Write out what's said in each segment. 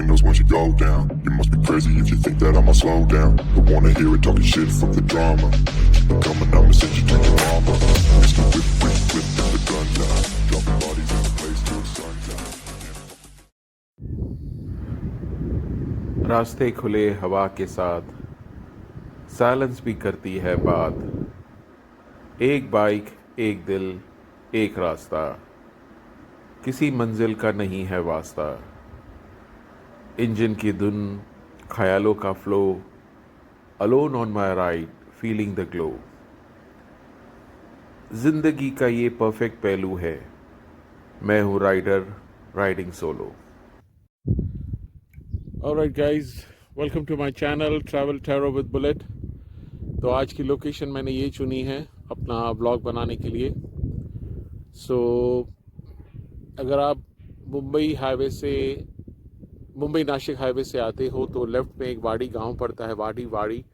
windows once you go down. You must be crazy if you think that I'ma slow down. Don't wanna hear it talking shit, fuck the drama. Keep it coming, I'ma send you to your mama. Mr. Whip, whip, whip, with the gun down. Dropping bodies in the place till the sun down. रास्ते खुले हवा के साथ, silence भी करती है बात। एक बाइक, एक दिल, एक रास्ता, किसी मंजिल का नहीं है वास्ता। इंजन की धुन, ख्यालों का flow, alone on my ride, feeling the glow. जिंदगी का ये परफेक्ट पहलू है, मैं हूँ rider, riding solo. Alright guys, welcome to my channel travel tarot with Bullet. तो आज की लोकेशन मैंने ये चुनी है अपना व्लॉग बनाने के लिए। सो अगर आप मुंबई नासिक हाईवे से आते हो तो लेफ़्ट में एक वाड़ी गांव पड़ता है, वाड़ी।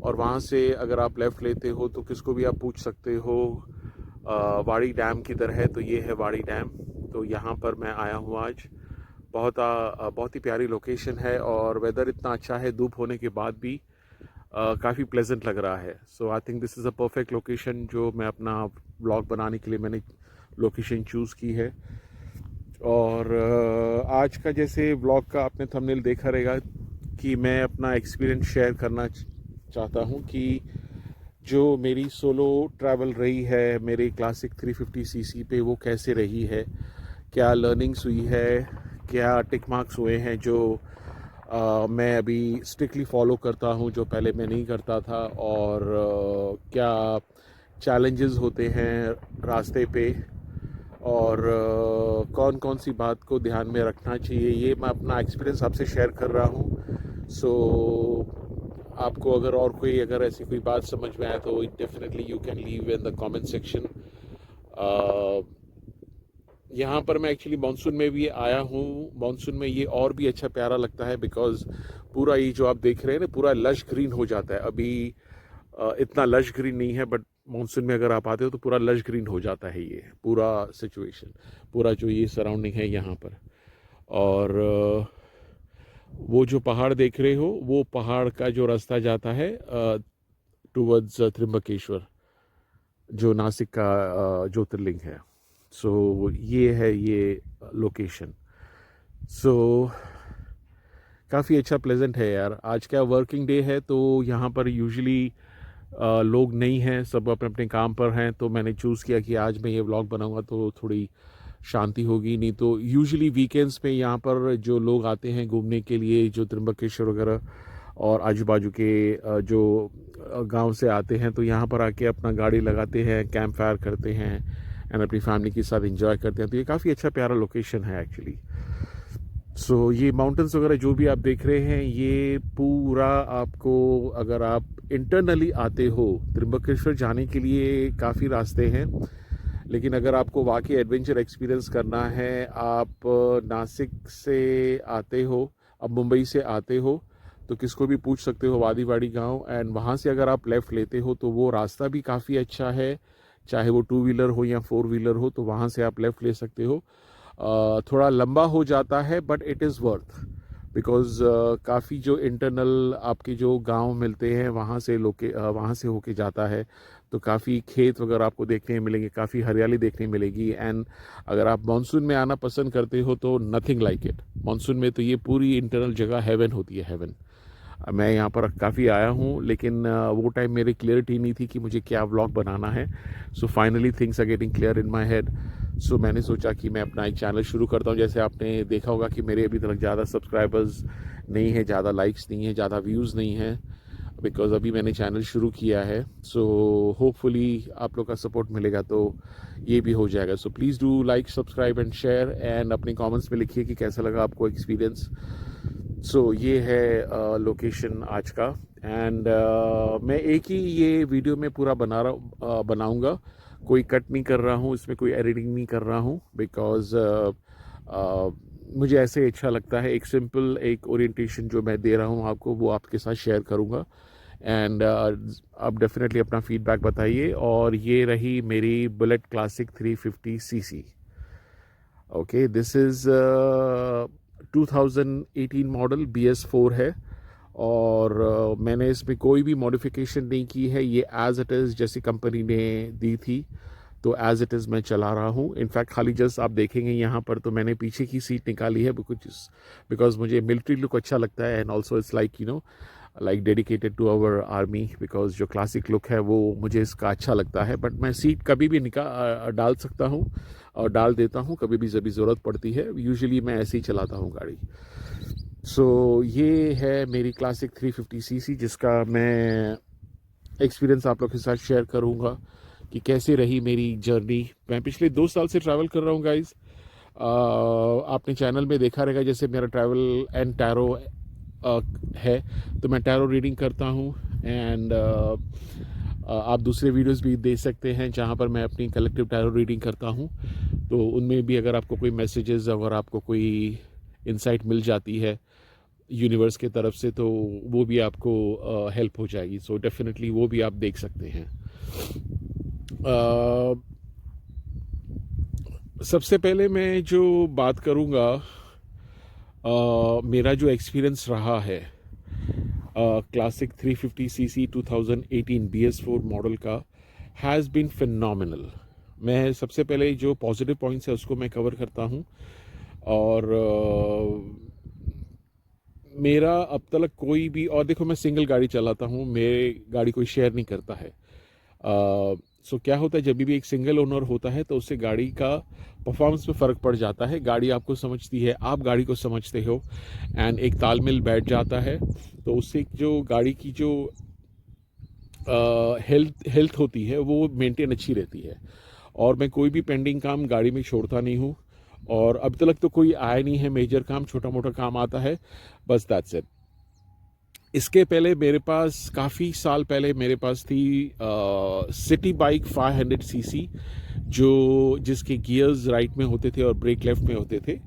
और वहाँ से अगर आप लेफ़्ट लेते हो तो किसको भी आप पूछ सकते हो वाड़ी डैम किधर है, तो ये है वाड़ी डैम। तो यहाँ पर मैं आया हूँ आज। बहुत ही प्यारी लोकेशन है और वेदर इतना अच्छा है, धूप होने के बाद भी काफ़ी प्लेजेंट लग रहा है। So I think this is a perfect location जो मैं अपना व्लॉग बनाने के लिए मैंने लोकेशन चूज़ की है। और आज का जैसे व्लॉग का आपने थंबनेल देखा रहेगा कि मैं अपना एक्सपीरियंस शेयर करना चाहता हूँ कि जो मेरी सोलो ट्रैवल रही है मेरे क्लासिक 350 सीसी पे, वो कैसे रही है, क्या लर्निंग्स हुई है, क्या टिक मार्क्स हुए हैं जो मैं अभी स्ट्रिक्टली फॉलो करता हूं जो पहले मैं नहीं करता था, और क्या चैलेंजेस होते हैं रास्ते पे, और कौन कौन सी बात को ध्यान में रखना चाहिए, ये मैं अपना एक्सपीरियंस आपसे शेयर कर रहा हूं। सो आपको अगर ऐसी कोई बात समझ में आए तो definitely you can leave in the comment section. यहाँ पर मैं एक्चुअली मानसून में भी आया हूँ। मानसून में ये और भी अच्छा प्यारा लगता है बिकॉज पूरा ये जो आप देख रहे हैं ना, पूरा लश ग्रीन हो जाता है। अभी इतना लश ग्रीन नहीं है, बट मानसून में अगर आप आते हो तो पूरा लश ग्रीन हो जाता है ये पूरा सिचुएशन, पूरा जो ये सराउंडिंग है यहाँ पर। और वो जो पहाड़ देख रहे हो, वो पहाड़ का जो रास्ता जाता है टूवर्ड्स त्र्यंबकेश्वर, जो नासिक का ज्योतिर्लिंग है। सो ये है ये लोकेशन। सो काफ़ी अच्छा प्लेजेंट है यार। आज क्या वर्किंग डे है तो यहाँ पर यूजुअली लोग नहीं हैं, सब अपने अपने काम पर हैं। तो मैंने चूज़ किया कि आज मैं ये व्लॉग बनाऊंगा तो थोड़ी शांति होगी। नहीं तो यूजुअली वीकेंड्स पे यहाँ पर जो लोग आते हैं घूमने के लिए, जो त्र्यंबकेश्वर वगैरह और आजू बाजू के जो गांव से आते हैं, तो यहाँ पर आके अपना गाड़ी लगाते हैं, कैंप फायर करते हैं एंड अपनी फैमिली के साथ एंजॉय करते हैं। तो ये काफ़ी अच्छा प्यारा लोकेशन है एक्चुअली। सो ये माउंटेन्स वगैरह जो भी आप देख रहे हैं, ये पूरा आपको, अगर आप इंटरनली आते हो, त्र्यंबकेश्वर जाने के लिए काफ़ी रास्ते हैं, लेकिन अगर आपको वाकई एडवेंचर एक्सपीरियंस करना है, आप नासिक से आते हो, अब मुंबई से आते हो, तो किसको भी पूछ सकते हो वाड़ी गांव, एंड वहाँ से अगर आप लेफ़्ट लेते हो तो वो रास्ता भी काफ़ी अच्छा है। चाहे वो 2 व्हीलर हो या 4 व्हीलर हो, तो वहाँ से आप लेफ़्ट ले सकते हो। थोड़ा लंबा हो जाता है but it is worth, because काफ़ी जो इंटरनल आपके जो गांव मिलते हैं वहाँ से होके जाता है, तो काफ़ी खेत वगैरह आपको देखने मिलेंगे, काफ़ी हरियाली देखने मिलेगी। एंड अगर आप मानसून में आना पसंद करते हो तो नथिंग लाइक इट। मानसून में तो ये पूरी इंटरनल जगह हेवन होती है, हेवन। मैं यहाँ पर काफ़ी आया हूँ, लेकिन वो टाइम मेरी क्लियरिटी नहीं थी कि मुझे क्या व्लॉग बनाना है। So finally things are getting clear in my head. So मैंने सोचा कि मैं अपना एक चैनल शुरू करता हूँ। जैसे आपने देखा होगा कि मेरे अभी तक ज़्यादा सब्सक्राइबर्स नहीं है, ज़्यादा लाइक्स नहीं है, ज़्यादा व्यूज़ नहीं है, बिकॉज अभी मैंने चैनल शुरू किया है। सो होपफुली आप लोग का सपोर्ट मिलेगा तो ये भी हो जाएगा। So please do like, subscribe and share, and अपने कमेंट्स में लिखिए कि कैसा लगा आपको एक्सपीरियंस। सो ये है लोकेशन आज का। एंड मैं एक ही ये वीडियो में पूरा बनाऊंगा, कोई कट नहीं कर रहा हूँ, इसमें कोई एडिटिंग नहीं कर रहा हूँ, बिकॉज मुझे ऐसे अच्छा लगता है। एक सिंपल एक ओरिएंटेशन जो मैं दे रहा हूँ आपको, वो आपके साथ शेयर करूँगा। एंड आप डेफिनेटली अपना फीडबैक बताइए। और ये रही मेरी bullet classic 350 CC. Okay, this is 2018 model BS4 है और मैंने इसमें कोई भी मॉडिफिकेशन नहीं की है। ये एज़ इट इज़ जैसी कंपनी ने दी थी तो एज़ इट इज़ मैं चला रहा हूँ। इनफैक्ट खाली जस्ट आप देखेंगे यहाँ पर तो मैंने पीछे की सीट निकाली है बिकॉज मुझे मिलिट्री लुक अच्छा लगता है and also it's like like dedicated to our army because जो क्लासिक लुक है वो मुझे इसका अच्छा लगता है। बट मैं सीट कभी भी डाल सकता हूँ और डाल देता हूँ कभी भी जब भी ज़रूरत पड़ती है। यूजुअली मैं ऐसे ही चलाता हूँ गाड़ी। सो ये है मेरी क्लासिक 350cc जिसका मैं एक्सपीरियंस आप लोग के साथ शेयर करूँगा कि कैसे रही मेरी जर्नी। मैं पिछले 2 साल से ट्रैवल कर रहा हूँ गाइज़। आपने चैनल में देखा रहेगा जैसे मेरा ट्रैवल एंड टैरो है तो मैं टैरो रीडिंग करता हूँ एंड आप दूसरे वीडियोस भी देख सकते हैं जहाँ पर मैं अपनी कलेक्टिव टैरो रीडिंग करता हूँ। तो उनमें भी अगर आपको कोई मैसेजेस अगर आपको कोई इंसाइट मिल जाती है यूनिवर्स के तरफ से तो वो भी आपको हेल्प हो जाएगी। सो डेफिनेटली वो भी आप देख सकते हैं। सबसे पहले मैं जो बात करूँगा मेरा जो एक्सपीरियंस रहा है क्लासिक 350cc 2018 BS4 मॉडल का हैज़ बीन फिनोमिनल। मैं सबसे पहले जो पॉजिटिव पॉइंट्स है उसको मैं कवर करता हूँ और मेरा अब तक कोई भी, और देखो मैं सिंगल गाड़ी चलाता हूँ, मेरे गाड़ी कोई शेयर नहीं करता है। सो क्या होता है जब भी एक सिंगल ओनर होता है तो उससे गाड़ी का परफॉर्मेंस में फ़र्क पड़ जाता है। गाड़ी आपको समझती है, आप गाड़ी को समझते हो एंड एक तालमेल बैठ जाता है तो उससे जो गाड़ी की जो हेल्थ होती है वो मेंटेन अच्छी रहती है। और मैं कोई भी पेंडिंग काम गाड़ी में छोड़ता नहीं हूँ और अब तक तो कोई आया नहीं है मेजर काम, छोटा मोटा काम आता है बस, दैट्स इट। इसके पहले मेरे पास काफ़ी साल पहले मेरे पास थी सिटी बाइक 500cc जिसके गियर्स राइट में होते थे और ब्रेक लेफ्ट में होते थे।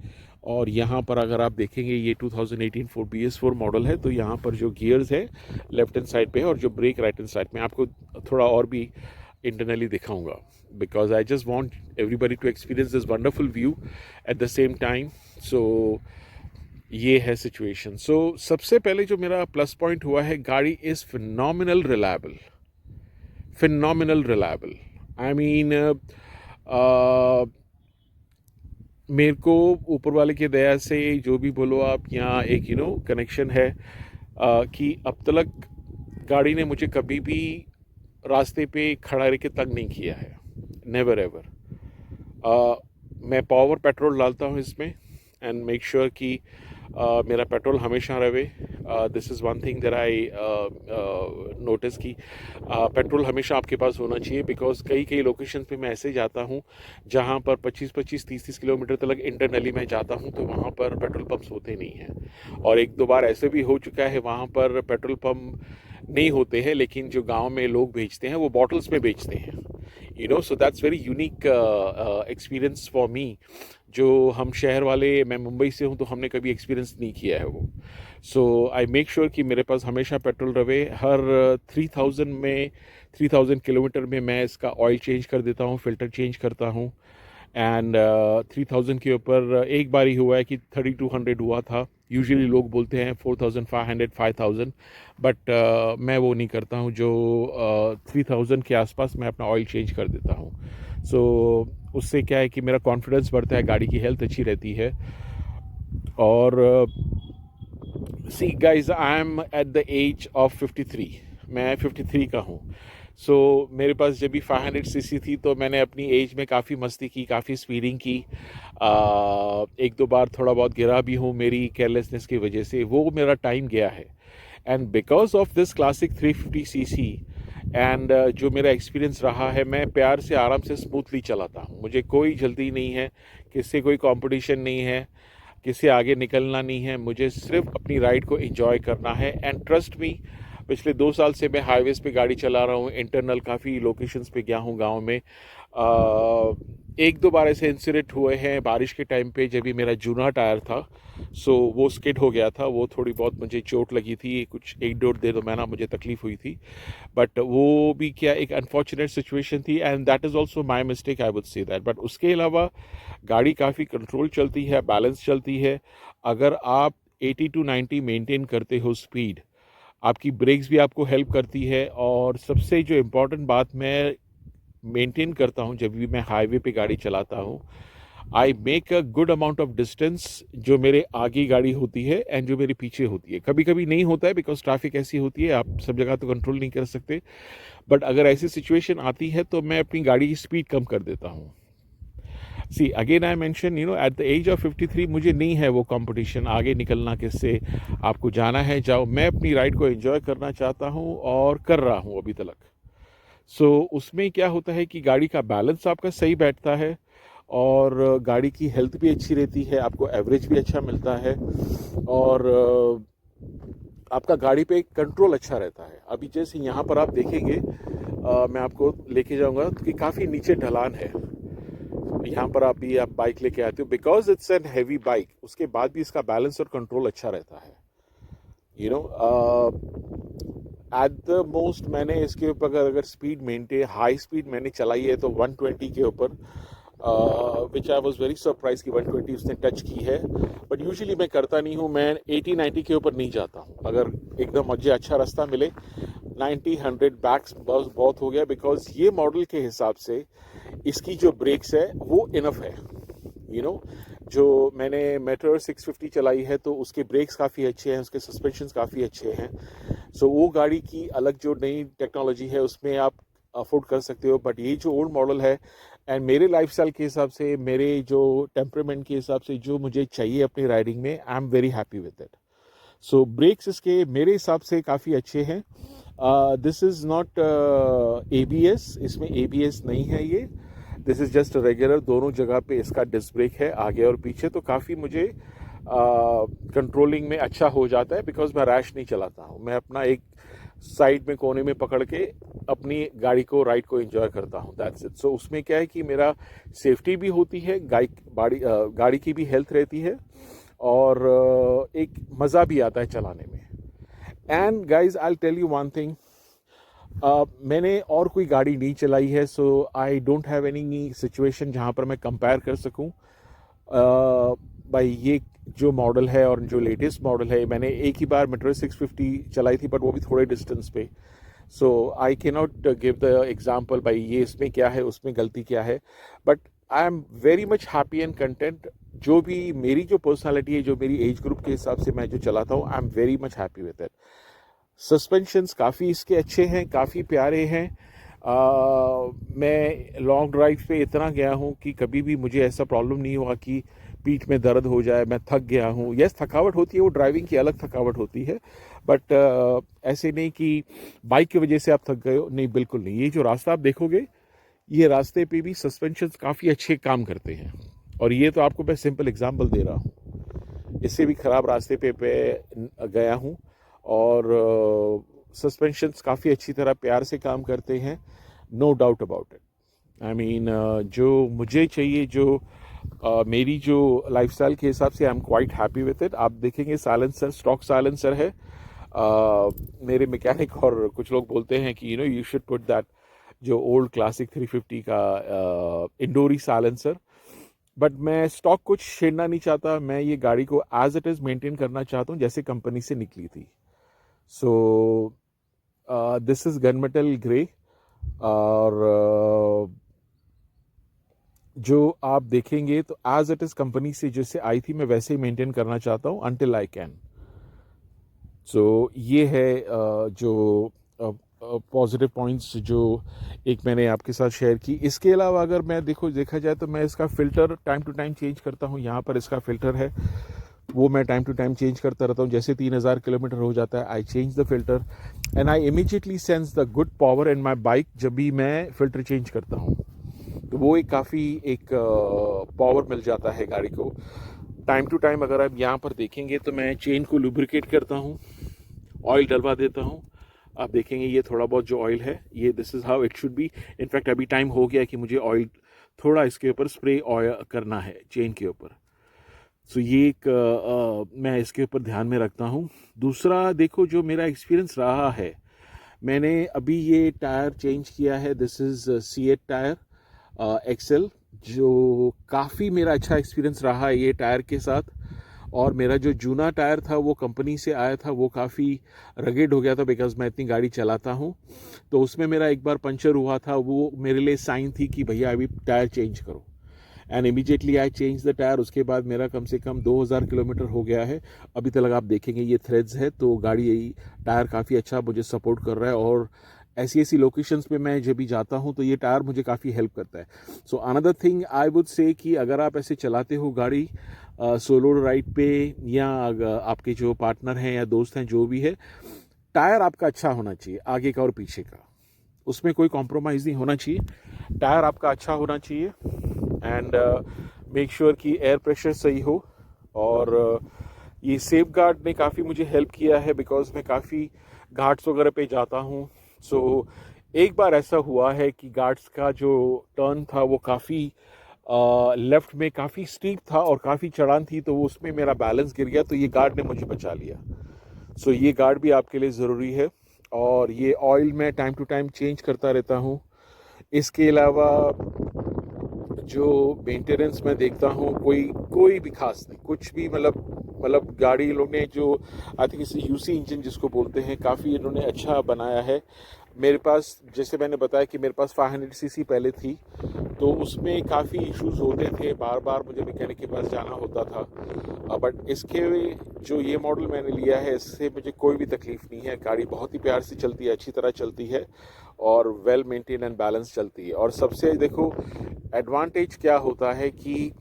और यहाँ पर अगर आप देखेंगे ये 2018 BS4 मॉडल है तो यहाँ पर जो गियर्स है लेफ्ट हैंड साइड पे है और जो ब्रेक राइट हैंड साइड में। आपको थोड़ा और भी इंटरनली दिखाऊंगा because I just want everybody to experience this wonderful view at the same time. So ये है सिचुएशन। सो सबसे पहले जो मेरा प्लस पॉइंट हुआ है, गाड़ी is phenomenal reliable. I mean मेरे को ऊपर वाले की दया से जो भी बोलो आप, यहाँ एक कनेक्शन है कि अब तक गाड़ी ने मुझे कभी भी रास्ते पे खड़ा रह के तंग नहीं किया है, नेवर एवर। मैं पावर पेट्रोल डालता हूँ इसमें एंड मेक श्योर कि मेरा पेट्रोल हमेशा रहे। This is one thing that I notice कि पेट्रोल हमेशा आपके पास होना चाहिए बिकॉज कई लोकेशन पे मैं ऐसे जाता हूँ जहाँ पर 25-30 किलोमीटर तक इंटरनली मैं जाता हूँ तो वहाँ पर पेट्रोल पंप्स होते नहीं हैं। और 1-2 बार ऐसे भी हो चुका है वहाँ पर पेट्रोल पंप नहीं होते हैं लेकिन जो गांव में लोग बेचते हैं वो बॉटल्स में बेचते हैं। So that's very unique experience for me. जो हम शहर वाले, मैं मुंबई से हूँ तो हमने कभी एक्सपीरियंस नहीं किया है वो। सो आई मेक श्योर कि मेरे पास हमेशा पेट्रोल रहे। हर 3000 किलोमीटर में मैं इसका ऑयल चेंज कर देता हूँ, फिल्टर चेंज करता हूँ एंड 3000 के ऊपर एक बार ही हुआ है कि 3200 हुआ था। यूजुअली लोग बोलते हैं 4500 5000 बट मैं वो नहीं करता हूँ। जो 3000 के आसपास मैं अपना ऑयल चेंज कर देता हूँ। सो उससे क्या है कि मेरा कॉन्फिडेंस बढ़ता है, गाड़ी की हेल्थ अच्छी रहती है। और see guys, I am at the age of 53, मैं 53 का हूँ। सो मेरे पास जब भी 500cc थी तो मैंने अपनी एज में काफ़ी मस्ती की, काफ़ी स्पीडिंग की। 1-2 बार थोड़ा बहुत गिरा भी हूँ मेरी केयरलेसनेस की वजह से, वो मेरा टाइम गया है। And because of this classic 350cc and जो मेरा एक्सपीरियंस रहा है, मैं प्यार से आराम से स्मूथली चलाता हूँ। मुझे कोई जल्दी नहीं है, किससे कोई कंपटीशन नहीं है, किसी आगे निकलना नहीं है, मुझे सिर्फ अपनी राइड को एंजॉय करना है। एंड ट्रस्ट मी, पिछले 2 साल से मैं हाईवेज़ पे गाड़ी चला रहा हूँ, इंटरनल काफ़ी लोकेशंस पे गया हूँ गांव में। एक दो बार ऐसे इंसिडेंट हुए हैं बारिश के टाइम पे, जब भी मेरा जूना टायर था सो वो स्किड हो गया था, वो थोड़ी बहुत मुझे चोट लगी थी, कुछ 1-1.5 महीना मुझे तकलीफ हुई थी, बट वो भी क्या एक अनफॉर्चुनेट सिचुएशन थी and that is also my mistake, I would say that. But उसके अलावा गाड़ी काफ़ी कंट्रोल चलती है, बैलेंस चलती है। अगर आप 80 to 90 मेंटेन करते हो स्पीड, आपकी ब्रेक्स भी आपको हेल्प करती है। और सबसे जो इम्पोर्टेंट बात मैं मेंटेन करता हूँ जब भी मैं हाईवे पे गाड़ी चलाता हूँ, I make a good amount of distance जो मेरे आगे गाड़ी होती है एंड जो मेरे पीछे होती है। कभी कभी नहीं होता है बिकॉज ट्रैफिक ऐसी होती है, आप सब जगह तो कंट्रोल नहीं कर सकते, बट अगर ऐसी सिचुएशन आती है तो मैं अपनी गाड़ी की स्पीड कम कर देता हूँ। See again I mention at the age of 53 मुझे नहीं है वो कंपटीशन आगे निकलना किससे, आपको जाना है जाओ, मैं अपनी राइड को एंजॉय करना चाहता हूँ और कर रहा हूँ अभी तक। सो उसमें क्या होता है कि गाड़ी का बैलेंस आपका सही बैठता है और गाड़ी की हेल्थ भी अच्छी रहती है, आपको एवरेज भी अच्छा मिलता है और आपका गाड़ी पे कंट्रोल अच्छा रहता है। अभी जैसे यहाँ पर आप देखेंगे, मैं आपको लेके जाऊँगा कि काफ़ी नीचे ढलान है। यहाँ पर आप बाइक लेके आते हो because it's an heavy bike, उसके बाद भी इसका बैलेंस और कंट्रोल अच्छा रहता है। एट द मोस्ट मैंने इसके ऊपर अगर स्पीड मेंटेन हाई स्पीड मैंने चलाई है तो 120 के ऊपर, विच आई वॉज वेरी सरप्राइज कि 120 उसने टच की है। बट यूजुअली मैं करता नहीं हूँ, मैं 80-90 के ऊपर नहीं जाता हूँ। अगर एकदम मुझे अच्छा रास्ता मिले 90-100 बैक्स बहुत हो गया, बिकॉज ये मॉडल के हिसाब से इसकी जो ब्रेक्स है वो इनफ है। जो मैंने मेट्रो 650 चलाई है तो उसके ब्रेक्स काफ़ी अच्छे हैं, उसके सस्पेंशंस काफ़ी अच्छे हैं। सो वो गाड़ी की अलग जो नई टेक्नोलॉजी है उसमें आप अफोर्ड कर सकते हो, बट ये जो ओल्ड मॉडल है एंड मेरे लाइफस्टाइल के हिसाब से, मेरे जो टेम्परामेंट के हिसाब से जो मुझे चाहिए अपनी राइडिंग में, I am very happy with it. So brakes इसके मेरे हिसाब से काफ़ी अच्छे हैं। दिस इज़ नॉट ABS, इसमें ABS नहीं है ये, दिस इज़ जस्ट रेगुलर, दोनों जगह पे इसका डिस्क ब्रेक है आगे और पीछे, तो काफ़ी मुझे कंट्रोलिंग में अच्छा हो जाता है बिकॉज मैं रैश नहीं चलाता हूँ, मैं अपना एक साइड में कोने में पकड़ के अपनी गाड़ी को राइड को एंजॉय करता हूँ, दैट्स इट। सो उसमें क्या है कि मेरा सेफ्टी भी होती है, गाड़ी की भी हेल्थ रहती है और एक मज़ा भी आता है चलाने में। And guys I tell you one thing, मैंने और कोई गाड़ी नहीं चलाई है, so I don't have any situation जहाँ पर मैं कंपेयर कर सकूँ भाई ये जो मॉडल है और जो लेटेस्ट मॉडल है। मैंने एक ही बार मेट्रो 650 चलाई थी, बट वो भी थोड़े डिस्टेंस पे, so I can not give the example भाई ये इसमें क्या है उसमें गलती क्या है, but I am very much happy and content. जो भी मेरी जो पर्सनालिटी है, जो मेरी एज ग्रुप के हिसाब से मैं जो चलाता हूँ, आई am very much happy with it. Suspensions काफ़ी इसके अच्छे हैं, काफ़ी प्यारे हैं। मैं लॉन्ग ड्राइव पे इतना गया हूँ कि कभी भी मुझे ऐसा प्रॉब्लम नहीं हुआ कि पीठ में दर्द हो जाए, मैं थक गया हूँ। यस, थकावट होती है, वो ड्राइविंग की अलग थकावट होती है, बट ऐसे नहीं कि बाइक की वजह से आप थक गए हो, नहीं, बिल्कुल नहीं। ये जो रास्ता आप देखोगे, ये रास्ते पे भी सस्पेंशंस काफ़ी अच्छे काम करते हैं, और ये तो आपको मैं सिंपल एग्जांपल दे रहा हूँ। इससे भी ख़राब रास्ते पे गया हूँ और सस्पेंशंस काफ़ी अच्छी तरह प्यार से काम करते हैं, no doubt about it. I mean जो मुझे चाहिए, जो मेरी जो लाइफस्टाइल के हिसाब से, आई am quite happy with it. आप देखेंगे साइलेंसर स्टॉक साइलेंसर है। मेरे मैकेनिक और कुछ लोग बोलते हैं कि यू शुड पुट दैट जो ओल्ड क्लासिक 350 का इंडोरी साइलेंसर, बट मैं स्टॉक कुछ छेड़ना नहीं चाहता, मैं ये गाड़ी को एज इट इज़ मेंटेन करना चाहता हूँ जैसे कंपनी से निकली थी। सो दिस इज़ गनमेटल ग्रे, और जो आप देखेंगे तो एज इट इज़ कंपनी से जैसे आई थी, मैं वैसे ही मेंटेन करना चाहता हूँ अनटिल आई कैन। सो ये है जो पॉजिटिव पॉइंट्स जो एक मैंने आपके साथ शेयर की। इसके अलावा अगर मैं देखा जाए तो मैं इसका filter time to time change करता हूँ। यहाँ पर इसका फ़िल्टर है, वो मैं टाइम टू टाइम चेंज करता रहता हूँ। जैसे 3000 किलोमीटर हो जाता है, I change the filter and I immediately sense the good power in my bike जब भी मैं फ़िल्टर चेंज करता हूँ, तो वो एक पावर मिल जाता है गाड़ी को। टाइम टू टाइम अगर आप यहाँ पर देखेंगे तो मैं चेन को लुब्रिकेट करता हूँ, ऑयल डलवा देता हूँ। आप देखेंगे ये थोड़ा बहुत जो ऑयल है, ये this is how it should be. In fact अभी टाइम हो गया कि मुझे ऑयल थोड़ा इसके ऊपर स्प्रे ऑयल करना है चेन के ऊपर। सो ये एक मैं इसके ऊपर ध्यान में रखता हूँ। दूसरा देखो जो मेरा एक्सपीरियंस रहा है, मैंने अभी ये टायर चेंज किया है, this is C8 tyre Excel, जो काफ़ी मेरा अच्छा एक्सपीरियंस रहा है ये टायर के साथ। और मेरा जो जूना टायर था वो कंपनी से आया था, वो काफ़ी रगेड हो गया था बिकॉज मैं इतनी गाड़ी चलाता हूँ, तो उसमें मेरा एक बार पंचर हुआ था, वो मेरे लिए साइन थी कि भैया अभी टायर चेंज करो। And immediately I change the tyre. उसके बाद मेरा कम से कम 2000 किलोमीटर हो गया है अभी तक। आप देखेंगे ये थ्रेड्स है, तो गाड़ी यही टायर काफ़ी अच्छा मुझे सपोर्ट कर रहा है। और ऐसी ऐसी लोकेशंस पे मैं जब भी जाता हूँ तो ये टायर मुझे काफ़ी हेल्प करता है। So another thing I would say कि अगर आप ऐसे चलाते हो गाड़ी सोलो राइड पे, या आपके जो पार्टनर हैं या दोस्त हैं जो भी है, टायर आपका अच्छा होना चाहिए, आगे का और पीछे का, उसमें कोई कॉम्प्रोमाइज़ नहीं होना चाहिए। टायर आपका अच्छा होना चाहिए एंड मेक श्योर कि एयर प्रेशर सही हो। और ये सेफ गार्ड ने काफ़ी मुझे हेल्प किया है बिकॉज मैं काफ़ी घाट्स वगैरह पे जाता हूँ। सो एक बार ऐसा हुआ है कि घाट्स का जो टर्न था वो काफ़ी लेफ्ट में काफ़ी स्टीप था और काफ़ी चढ़ान थी, तो उसमें मेरा बैलेंस गिर गया, तो ये गार्ड ने मुझे बचा लिया। सो ये गार्ड भी आपके लिए ज़रूरी है। और ये ऑयल मैं टाइम टू टाइम चेंज करता रहता हूँ। इसके अलावा जो मेंटेनेंस मैं देखता हूँ कोई भी खास नहीं, कुछ भी मतलब गाड़ी लोग ने जो आई थिंक इसे यूसी इंजन जिसको बोलते हैं, काफ़ी इन्होंने अच्छा बनाया है। मेरे पास जैसे मैंने बताया कि मेरे पास 500 सीसी पहले थी, तो उसमें काफ़ी इश्यूज होते थे, बार बार मुझे मैकेनिक के पास जाना होता था। बट इसके जो ये मॉडल मैंने लिया है, इससे मुझे कोई भी तकलीफ़ नहीं है। गाड़ी बहुत ही प्यार से चलती है, अच्छी तरह चलती है और वेल मेंटेन एंड बैलेंस चलती है। और सबसे देखो एडवांटेज क्या होता है कि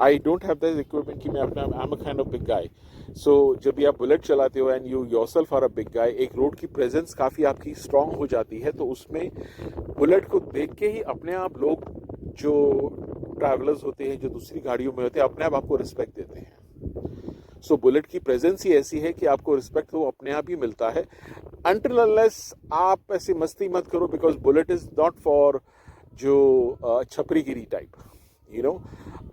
I don't have that equipment कि मैं अपना I am a kind of big guy. So जब भी आप बुलेट चलाते हो and you yourself are a big guy, एक रोड की प्रेजेंस काफ़ी आपकी स्ट्रांग हो जाती है, तो उसमें बुलेट को देख के ही अपने आप लोग जो ट्रैवलर्स होते हैं, जो दूसरी गाड़ियों में होते हैं, अपने आप आपको रिस्पेक्ट देते हैं। सो बुलेट की प्रेजेंस ही ऐसी है कि आपको रिस्पेक्ट तो अपने आप ही मिलता है, अनटिल अनलेस आप ऐसी मस्ती मत करो, because bullet is not for जो छपरीगिरी टाइप, यू नो।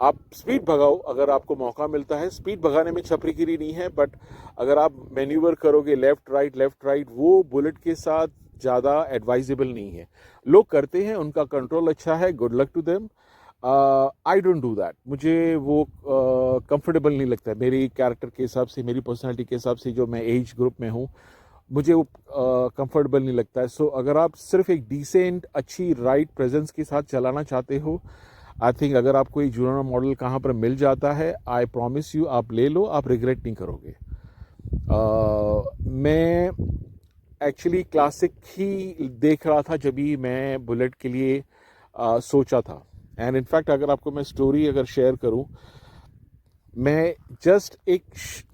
आप स्पीड भगाओ अगर आपको मौका मिलता है, स्पीड भगाने में छपरीगिरी नहीं है, बट अगर आप मैन्यूवर करोगे लेफ्ट राइट, वो बुलेट के साथ ज़्यादा एडवाइजेबल नहीं है। लोग करते हैं, उनका कंट्रोल अच्छा है, good luck to them. I don't do that, मुझे वो कंफर्टेबल नहीं लगता है मेरी कैरेक्टर के हिसाब से, मेरी पर्सनैलिटी के हिसाब से, जो मैं एज ग्रुप में हूँ, मुझे वो कंफर्टेबल नहीं लगता है। सो अगर आप सिर्फ एक डिसेंट अच्छी राइड प्रेजेंस के साथ चलाना चाहते हो, आई थिंक अगर आपको एक जूनियर मॉडल कहाँ पर मिल जाता है, आई प्रॉमिस यू आप ले लो, आप रिग्रेट नहीं करोगे। मैं एक्चुअली क्लासिक ही देख रहा था जब भी मैं बुलेट के लिए सोचा था। एंड इनफैक्ट अगर आपको मैं स्टोरी अगर शेयर करूं, मैं जस्ट एक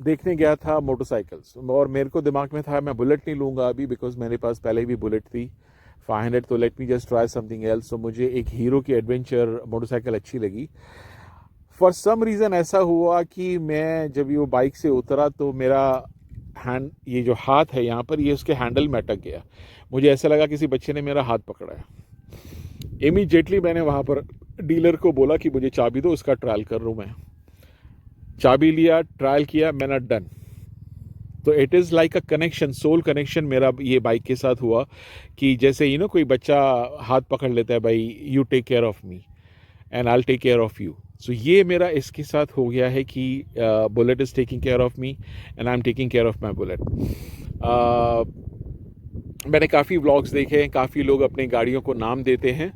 देखने गया था मोटरसाइकिल्स, और मेरे को दिमाग में था मैं बुलेट नहीं लूँगा अभी बिकॉज मेरे पास पहले भी बुलेट थी 500, तो late me just try something else. तो मुझे एक हीरो की एडवेंचर मोटरसाइकिल अच्छी लगी। फॉर सम रीज़न ऐसा हुआ कि मैं जब वो बाइक से उतरा तो मेरा हैंड, ये जो हाथ है यहाँ पर, ये उसके हैंडल में अटक गया। मुझे ऐसा लगा किसी बच्चे ने मेरा हाथ पकड़ा है। इमीडिएटली मैंने वहाँ पर डीलर को बोला कि मुझे चाबी दो, उसका ट्रायल कर रहा हूँ मैं। चाबी लिया, ट्रायल किया, मैंने डन। तो it is like a connection, soul connection मेरा ये बाइक के साथ हुआ कि जैसे कोई बच्चा हाथ पकड़ लेता है, भाई you take care of me and I will take care of you. So ये मेरा इसके साथ हो गया है कि bullet is taking care of me and I am taking care of my bullet. मैंने काफ़ी व्लॉग्स देखे हैं, काफ़ी लोग अपने गाड़ियों को नाम देते हैं,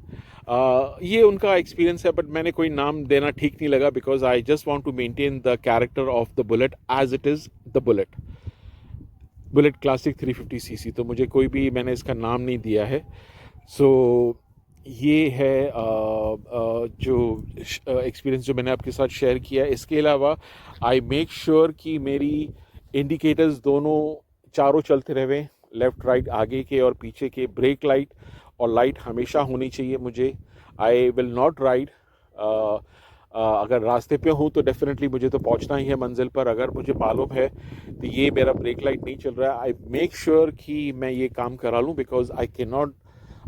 ये उनका एक्सपीरियंस है, बट मैंने कोई नाम देना ठीक नहीं लगा because I just want to maintain the character of the Bullet as it is the Bullet classic 350 CC. तो मुझे कोई भी, मैंने इसका नाम नहीं दिया है। सो ये है जो एक्सपीरियंस जो मैंने आपके साथ शेयर किया। इसके अलावा आई मेक श्योर कि मेरी इंडिकेटर्स दोनों चारों चलते रहे, लेफ़्ट राइट, आगे के और पीछे के। ब्रेक लाइट और लाइट हमेशा होनी चाहिए मुझे। आई विल नॉट राइड, अगर रास्ते पे हूँ तो डेफिनेटली मुझे तो पहुँचना ही है मंजिल पर। अगर मुझे मालूम है तो ये मेरा ब्रेक लाइट नहीं चल रहा है, आई मेक श्योर कि मैं ये काम करा लूँ because I can not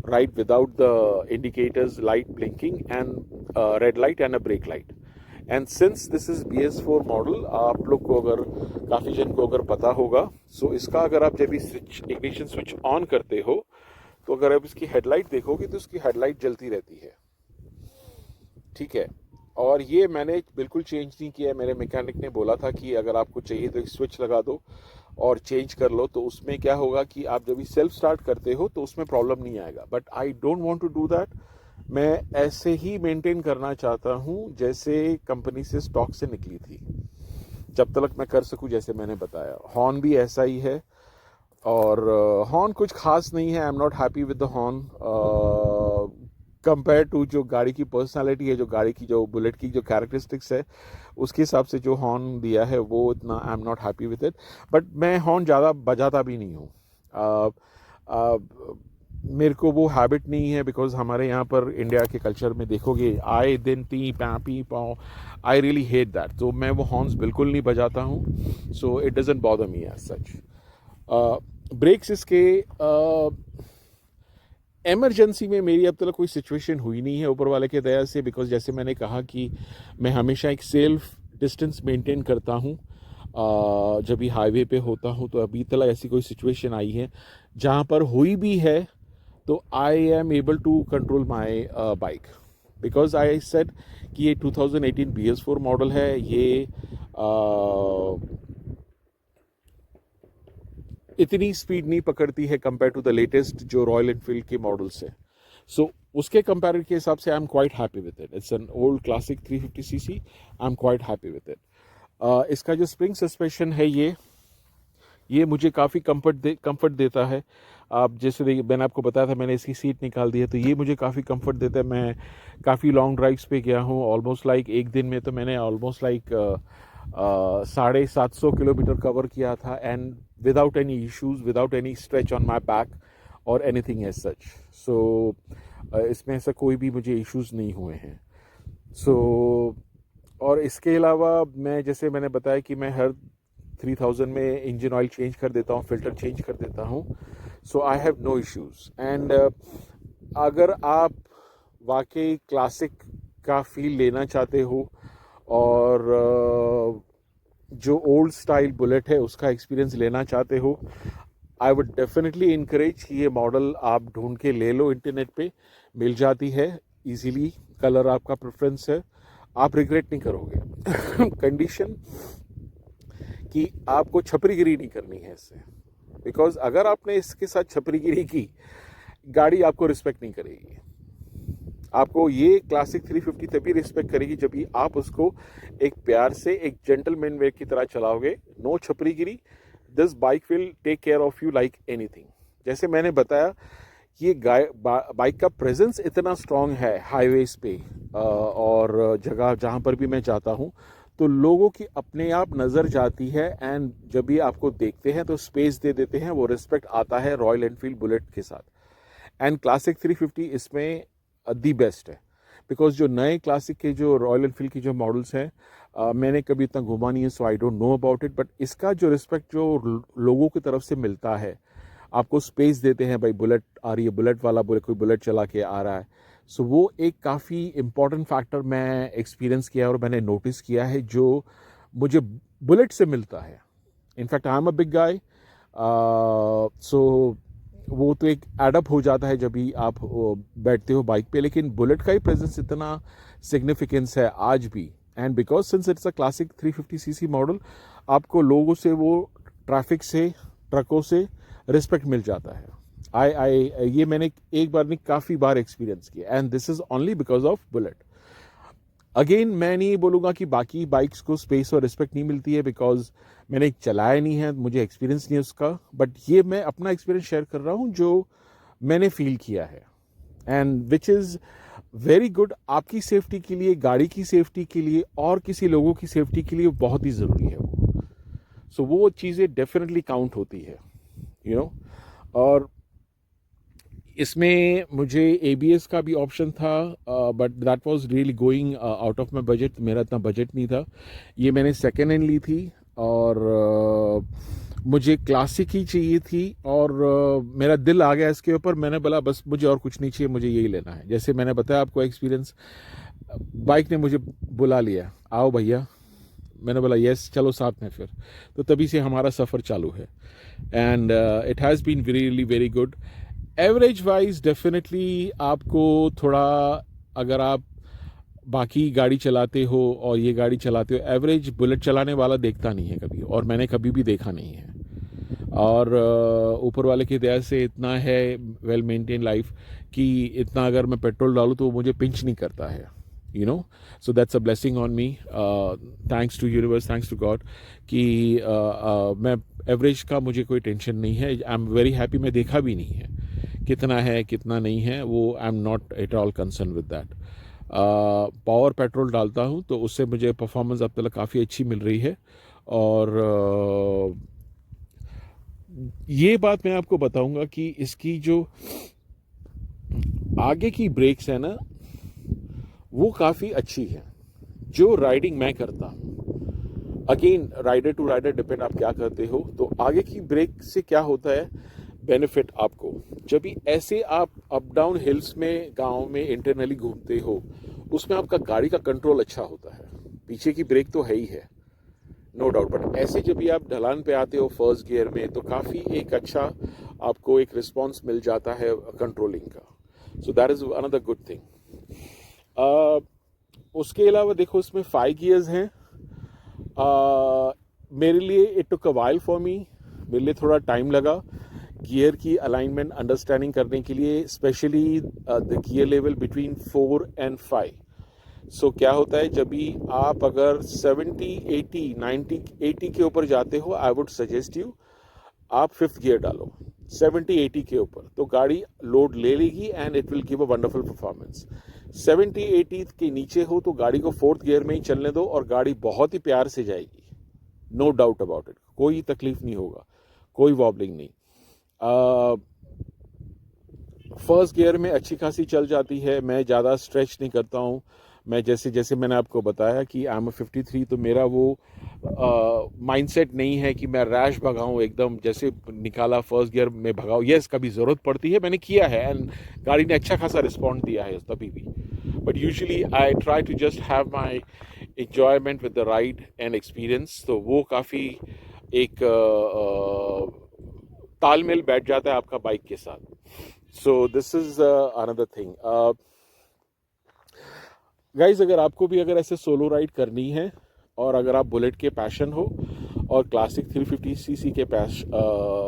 right, without the indicators light blinking and red light and a brake light. And since this is BS4 model, आप लोग को अगर काफ़ी जन को अगर पता होगा, सो इसका अगर आप जब भी स्विच इग्निशन स्विच ऑन करते हो तो अगर आप इसकी हेडलाइट देखोगे तो इसकी हेडलाइट जलती रहती है, ठीक है। और ये मैंने बिल्कुल चेंज नहीं किया है। मेरे मैकेनिक ने बोला था कि अगर आपको चाहिए तो एक स्विच लगा दो और चेंज कर लो, तो उसमें क्या होगा कि आप जब भी सेल्फ स्टार्ट करते हो तो उसमें प्रॉब्लम नहीं आएगा। But I don't want to do that. मैं ऐसे ही मेंटेन करना चाहता हूँ जैसे कंपनी से स्टॉक से निकली थी, जब तक मैं कर सकूँ। जैसे मैंने बताया, हॉर्न भी ऐसा ही है, और हॉर्न कुछ खास नहीं है। I am not happy with the horn compare to जो गाड़ी की पर्सनालिटी है, जो गाड़ी की जो बुलेट की जो कैरेक्टरिस्टिक्स है, उसके हिसाब से जो हॉर्न दिया है वो इतना आई am not happy with it. But मैं हॉर्न ज़्यादा बजाता भी नहीं हूँ। मेरे को वो हैबिट नहीं है, बिकॉज हमारे यहाँ पर इंडिया के कल्चर में देखोगे आए दिन पी पाओ, आई रियली हेट दैट। तो मैं वो हॉर्न्स बिल्कुल नहीं बजाता हूँ, so it doesn't bother me as such. Brakes इसके एमरजेंसी में मेरी अब तक कोई सिचुएशन हुई नहीं है ऊपर वाले के दया से, बिकॉज जैसे मैंने कहा कि मैं हमेशा एक सेल्फ डिस्टेंस मेंटेन करता हूँ जब भी हाईवे पे होता हूँ। तो अभी तक ऐसी कोई सिचुएशन आई है, जहाँ पर हुई भी है तो I am able to control my bike, because I said कि ये 2018 BS4 मॉडल है। ये इतनी स्पीड नहीं पकड़ती है कंपेयर टू द लेटेस्ट जो रॉयल एनफील्ड के मॉडल्स है। सो उसके कंपेयर के हिसाब से आई am quite happy with it. It's an old classic 350cc, I am quite happy with it. इसका जो स्प्रिंग सस्पेंशन है ये मुझे काफ़ी कंफर्ट देता है। आप जैसे देखिए, मैंने आपको बताया था मैंने इसकी सीट निकाल दी है, तो ये मुझे काफ़ी कंफर्ट देता है। मैं काफ़ी लॉन्ग ड्राइव्स पे गया हूँ, ऑलमोस्ट लाइक एक दिन में तो मैंने ऑलमोस्ट लाइक 750 किलोमीटर कवर किया था, and without any issues, without any stretch on my back और एनीथिंग एज सच। सो इसमें ऐसा कोई भी मुझे इश्यूज नहीं हुए हैं। सो और इसके अलावा मैं जैसे मैंने बताया कि मैं हर 3000 में इंजन ऑयल चेंज कर देता हूँ, फिल्टर चेंज कर देता हूँ। So I have no issues. And अगर आप वाकई क्लासिक का फील लेना चाहते हो और जो ओल्ड स्टाइल बुलेट है उसका एक्सपीरियंस लेना चाहते हो, आई वुड डेफिनेटली इनकरेज कि ये मॉडल आप ढूंढ के ले लो। इंटरनेट पे मिल जाती है इजीली, कलर आपका प्रेफरेंस है, आप रिग्रेट नहीं करोगे। कंडीशन कि आपको छपरीगिरी नहीं करनी है इससे, बिकॉज अगर आपने इसके साथ छपरीगिरी की, गाड़ी आपको रिस्पेक्ट नहीं करेगी। आपको ये क्लासिक 350 तभी रिस्पेक्ट करेगी जब भी आप उसको एक प्यार से, एक जेंटलमैन वे की तरह चलाओगे। नो छपरीगिरी, this bike will take care of you like anything. जैसे मैंने बताया, ये बाइक का प्रेजेंस इतना स्ट्रांग है हाईवेज पे और जगह जहाँ पर भी मैं जाता हूँ, तो लोगों की अपने आप नज़र जाती है, एंड जब भी आपको देखते हैं तो स्पेस दे देते हैं। वो रिस्पेक्ट आता है रॉयल एनफील्ड बुलेट के साथ। एंड क्लासिक 350 इसमें दी बेस्ट है, बिकॉज जो नए क्लासिक के जो रॉयल एनफील्ड की जो मॉडल्स हैं, मैंने कभी इतना घुमा नहीं है, so I don't know about it. But इसका जो रिस्पेक्ट जो लोगों की तरफ से मिलता है, आपको स्पेस देते हैं, भाई बुलेट आ रही है, बुलेट वाला कोई बुलेट चला के आ रहा है, सो वो एक काफ़ी इम्पॉर्टेंट फैक्टर मैं एक्सपीरियंस किया और मैंने नोटिस किया है जो मुझे बुलेट से मिलता है। In fact I am a big guy, so वो तो एक एडअप हो जाता है जब भी आप बैठते हो बाइक पे, लेकिन बुलेट का ही प्रेजेंस इतना सिग्निफिकेंस है आज भी। And because since it's a classic 350cc model, आपको लोगों से, वो ट्रैफिक से, ट्रकों से रिस्पेक्ट मिल जाता है। ये मैंने एक बार नहीं काफ़ी बार एक्सपीरियंस किया, and this is only because of bullet. Again मैं नहीं बोलूँगा कि बाकी बाइक्स को स्पेस और रिस्पेक्ट नहीं मिलती है, बिकॉज मैंने चलाया नहीं है, मुझे एक्सपीरियंस नहीं है उसका। बट ये मैं अपना एक्सपीरियंस शेयर कर रहा हूँ जो मैंने फील किया है, and which is very good. आपकी सेफ्टी के लिए, गाड़ी की सेफ्टी के लिए और किसी लोगों की सेफ्टी के लिए बहुत ही ज़रूरी है वो। सो वो चीज़ें डेफिनेटली काउंट होती है, यू नो। और इसमें मुझे ABS का भी ऑप्शन था, but that was really going out of my budget. मेरा इतना बजट नहीं था। ये मैंने सेकेंड हैंड ली थी, और मुझे क्लासिक ही चाहिए थी और मेरा दिल आ गया इसके ऊपर। मैंने बोला बस मुझे और कुछ नहीं चाहिए, मुझे यही लेना है। जैसे मैंने बताया आपको एक्सपीरियंस, बाइक ने मुझे बुला लिया, आओ भैया। मैंने बोला यस, चलो साथ में फिर। तो तभी से हमारा सफ़र चालू है and it has been really very good. Average wise definitely आपको थोड़ा, अगर आप बाकी गाड़ी चलाते हो और ये गाड़ी चलाते हो, एवरेज बुलेट चलाने वाला देखता नहीं है कभी, और मैंने कभी भी देखा नहीं है। और ऊपर वाले की दया से इतना है वेल मेंटेन लाइफ कि इतना अगर मैं पेट्रोल डालूँ तो वो मुझे पिंच नहीं करता है, you know. So that's a blessing on me, thanks to universe, thanks to God कि मैं एवरेज का मुझे कोई टेंशन नहीं है। I am very happy. मैं देखा भी नहीं है कितना है कितना नहीं है, वो आई am not at all concern with that. Power petrol डालता हूँ तो उससे मुझे परफॉर्मेंस अब तक काफ़ी अच्छी मिल रही है। और ये बात मैं आपको बताऊंगा कि इसकी जो आगे की ब्रेक्स है ना, वो काफ़ी अच्छी है। जो राइडिंग मैं करता हूँ, again rider to rider depend आप क्या करते हो। तो आगे की ब्रेक से क्या होता है बेनिफिट आपको, जब भी ऐसे आप अप डाउन हिल्स में गांव में इंटरनली घूमते हो, उसमें आपका गाड़ी का कंट्रोल अच्छा होता है। पीछे की ब्रेक तो है ही है, नो डाउट, बट ऐसे जब भी आप ढलान पे आते हो फर्स्ट गियर में, तो काफ़ी एक अच्छा आपको एक रिस्पॉन्स मिल जाता है कंट्रोलिंग का। So that is another good thing. उसके अलावा देखो इसमें 5 गियर्स हैं। मेरे लिए it took a while for me, मेरे लिए थोड़ा टाइम लगा गियर की अलाइनमेंट अंडरस्टैंडिंग करने के लिए, specially the gear level between 4 and 5। सो क्या होता है जब भी आप अगर 70, 80, 90, 80 के ऊपर जाते हो, आई वुड सजेस्ट यू आप 5th गियर डालो 70, 80 के ऊपर, तो गाड़ी लोड ले लेगी and it will give a wonderful performance. 70, 80 के नीचे हो तो गाड़ी को 4th गियर में ही चलने दो और गाड़ी बहुत ही प्यार से जाएगी, नो डाउट अबाउट इट। कोई तकलीफ नहीं होगा, कोई वॉबलिंग नहीं। फर्स्ट गियर में अच्छी खासी चल जाती है, मैं ज़्यादा स्ट्रेच नहीं करता हूँ। मैं जैसे जैसे मैंने आपको बताया कि आई एम 53, तो मेरा वो माइंडसेट नहीं है कि मैं रैश भगाऊँ एकदम, जैसे निकाला फर्स्ट गियर में भगाऊँ। यस, कभी ज़रूरत पड़ती है, मैंने किया है एंड गाड़ी ने अच्छा खासा रिस्पॉन्ड दिया है तभी भी, but usually I try to just have my enjoyment with the ride and experience. तो वो काफ़ी एक तालमेल बैठ जाता है आपका बाइक के साथ। So this is another thing guys. अगर आपको भी अगर ऐसे सोलो राइड करनी है और अगर आप बुलेट के पैशन हो और क्लासिक 350cc के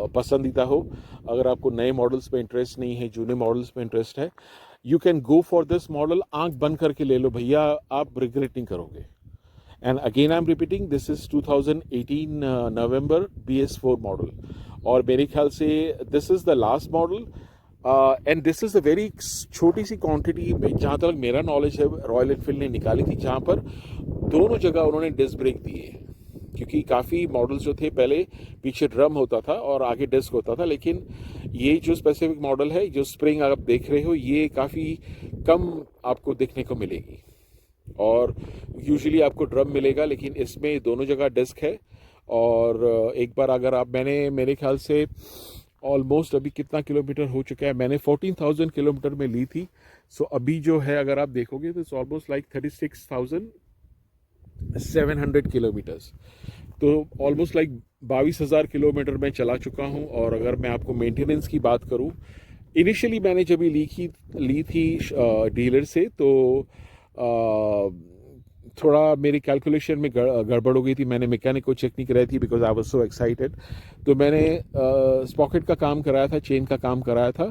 पसंदीदा हो, अगर आपको नए मॉडल्स पे इंटरेस्ट नहीं है, जूने मॉडल्स पे इंटरेस्ट है, you can go for this model. आंख बंद करके ले लो भैया, आप रिग्रेट नहीं करोगे। And again I am repeating, this is 2018 November BS4 model, और मेरे ख्याल से this is the last model and this is a very छोटी सी क्वांटिटी में, जहाँ तक मेरा नॉलेज है रॉयल एनफील्ड ने निकाली थी, जहाँ पर दोनों जगह उन्होंने डिस्क ब्रेक दिए। क्योंकि काफ़ी मॉडल्स जो थे पहले पीछे ड्रम होता था और आगे डिस्क होता था, लेकिन ये जो स्पेसिफिक मॉडल है, जो स्प्रिंग आप देख रहे हो, ये काफ़ी कम आपको देखने को मिलेगी और यूजुअली आपको ड्रम मिलेगा, लेकिन इसमें दोनों जगह डिस्क है। और एक बार अगर आप, मेरे ख्याल से ऑलमोस्ट अभी कितना किलोमीटर हो चुका है, मैंने 14,000 किलोमीटर में ली थी। सो अभी जो है अगर आप देखोगे तो इट्स ऑलमोस्ट लाइक 36,700 किलोमीटर्स, तो ऑलमोस्ट लाइक 22,000 किलोमीटर मैं चला चुका हूँ। और अगर मैं आपको मेंटेनेंस की बात करूँ, इनिशियली मैंने जब ली थी डीलर से, तो थोड़ा मेरी कैलकुलेशन में गड़बड़ हो गई थी। मैंने मैकेनिक को चेक नहीं कराई थी because I was so excited. तो मैंने स्पॉकेट का काम कराया था, चेन का काम कराया था,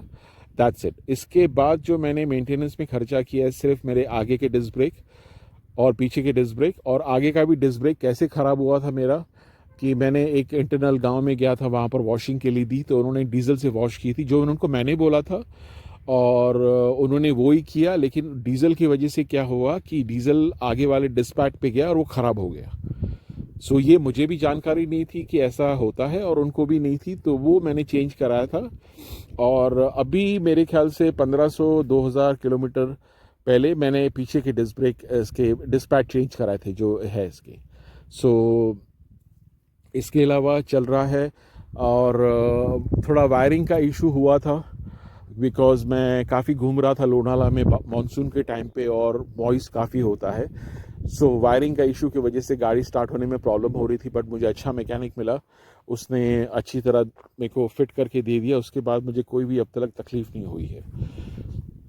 दैट्स इट। इसके बाद जो मैंने मेंटेनेंस में खर्चा किया है सिर्फ मेरे आगे के डिस्क ब्रेक और पीछे के डिस्क ब्रेक। और आगे का भी डिस्क ब्रेक कैसे ख़राब हुआ था मेरा कि मैंने एक इंटरनल गांव में गया था, वहाँ पर वॉशिंग के लिए दी, तो उन्होंने डीजल से वॉश की थी जो उनको मैंने बोला था, और उन्होंने वो ही किया। लेकिन डीजल की वजह से क्या हुआ कि डीजल आगे वाले डिस्पैच पे गया और वो ख़राब हो गया। सो ये मुझे भी जानकारी नहीं थी कि ऐसा होता है और उनको भी नहीं थी, तो वो मैंने चेंज कराया था। और अभी मेरे ख्याल से 1500-2000 किलोमीटर पहले मैंने पीछे के डिस्क ब्रेक इसके डिस्पैच चेंज कराए थे जो है इसके। सो इसके अलावा चल रहा है और थोड़ा वायरिंग का इशू हुआ था बिकॉज मैं काफ़ी घूम रहा था लोनावाला में मानसून के टाइम पे और वॉइस काफ़ी होता है। सो वायरिंग का इशू की वजह से गाड़ी स्टार्ट होने में प्रॉब्लम हो रही थी, बट मुझे अच्छा मैकेनिक मिला, उसने अच्छी तरह मेरे को फिट करके दे दिया। उसके बाद मुझे कोई भी अब तक तकलीफ़ नहीं हुई है।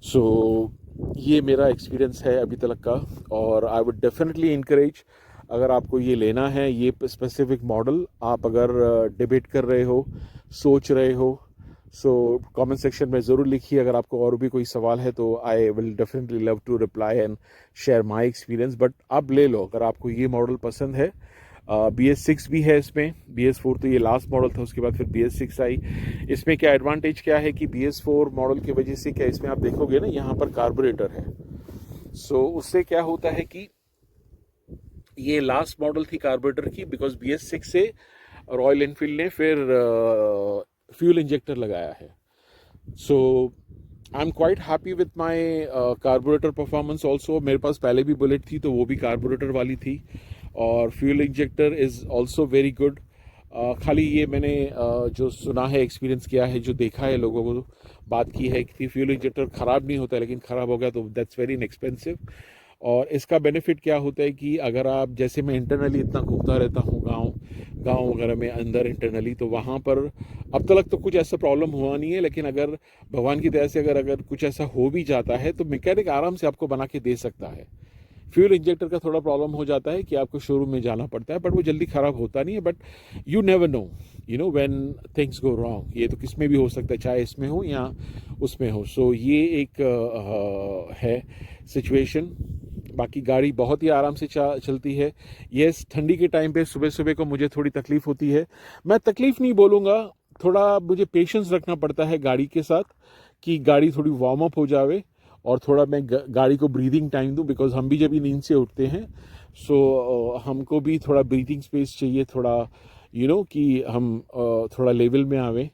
सो ये मेरा एक्सपीरियंस है अभी तक का, और आई वुड डेफिनेटली इनकरेज, अगर आपको ये लेना है ये स्पेसिफिक मॉडल, आप अगर डिबेट कर रहे हो, सोच रहे हो, सो कमेंट सेक्शन में ज़रूर लिखिए। अगर आपको और भी कोई सवाल है तो I will definitely love to reply and share my experience. But आप ले लो अगर आपको ये मॉडल पसंद है। BS6 भी है इसमें, BS4 तो ये लास्ट मॉडल था, उसके बाद फिर BS6 आई। इसमें क्या एडवांटेज क्या है कि BS4 मॉडल की वजह से क्या इसमें आप देखोगे ना, यहाँ पर कार्बोरेटर है। सो उससे क्या होता है कि ये लास्ट मॉडल थी कार्बोरेटर की, बिकॉज BS6 से रॉयल एनफील्ड ने फिर फ्यूल इंजेक्टर लगाया है। So I am quite happy with my carburettor performance also. मेरे पास पहले भी बुलेट थी तो वो भी कार्बोरेटर वाली थी, और fuel injector is also very good. खाली ये मैंने जो सुना है, एक्सपीरियंस किया है, जो देखा है, लोगों को बात की है कि फ्यूल इंजेक्टर ख़राब नहीं होता है, लेकिन ख़राब हो गया तो दैट्स वेरी इनएक्सपेंसिव। और इसका बेनिफिट क्या होता है कि अगर आप, जैसे मैं इंटरनली इतना घूमता रहता हूँ गांव वगैरह में अंदर इंटरनली, तो वहाँ पर अब तक तो कुछ ऐसा प्रॉब्लम हुआ नहीं है, लेकिन अगर भगवान की दया से अगर कुछ ऐसा हो भी जाता है तो मैकेनिक आराम से आपको बना के दे सकता है। फ्यूल इंजेक्टर का थोड़ा प्रॉब्लम हो जाता है कि आपको शोरूम में जाना पड़ता है, बट वो जल्दी ख़राब होता नहीं है। But you never know, you know when things go wrong. ये तो किस में भी हो सकता है, चाहे इसमें हो या उसमें हो। सो ये एक है सिचुएशन। बाकी गाड़ी बहुत ही आराम से चलती है। यस, ठंडी के टाइम पे सुबह सुबह को मुझे थोड़ी तकलीफ़ होती है। मैं तकलीफ़ नहीं बोलूँगा, थोड़ा मुझे पेशेंस रखना पड़ता है गाड़ी के साथ कि गाड़ी थोड़ी वार्म अप हो जावे और थोड़ा मैं गाड़ी को ब्रीदिंग टाइम दूं, बिकॉज हम भी जब भी नींद से उठते हैं सो हमको भी थोड़ा ब्रीथिंग स्पेस चाहिए, थोड़ा कि हम थोड़ा लेवल में आवे।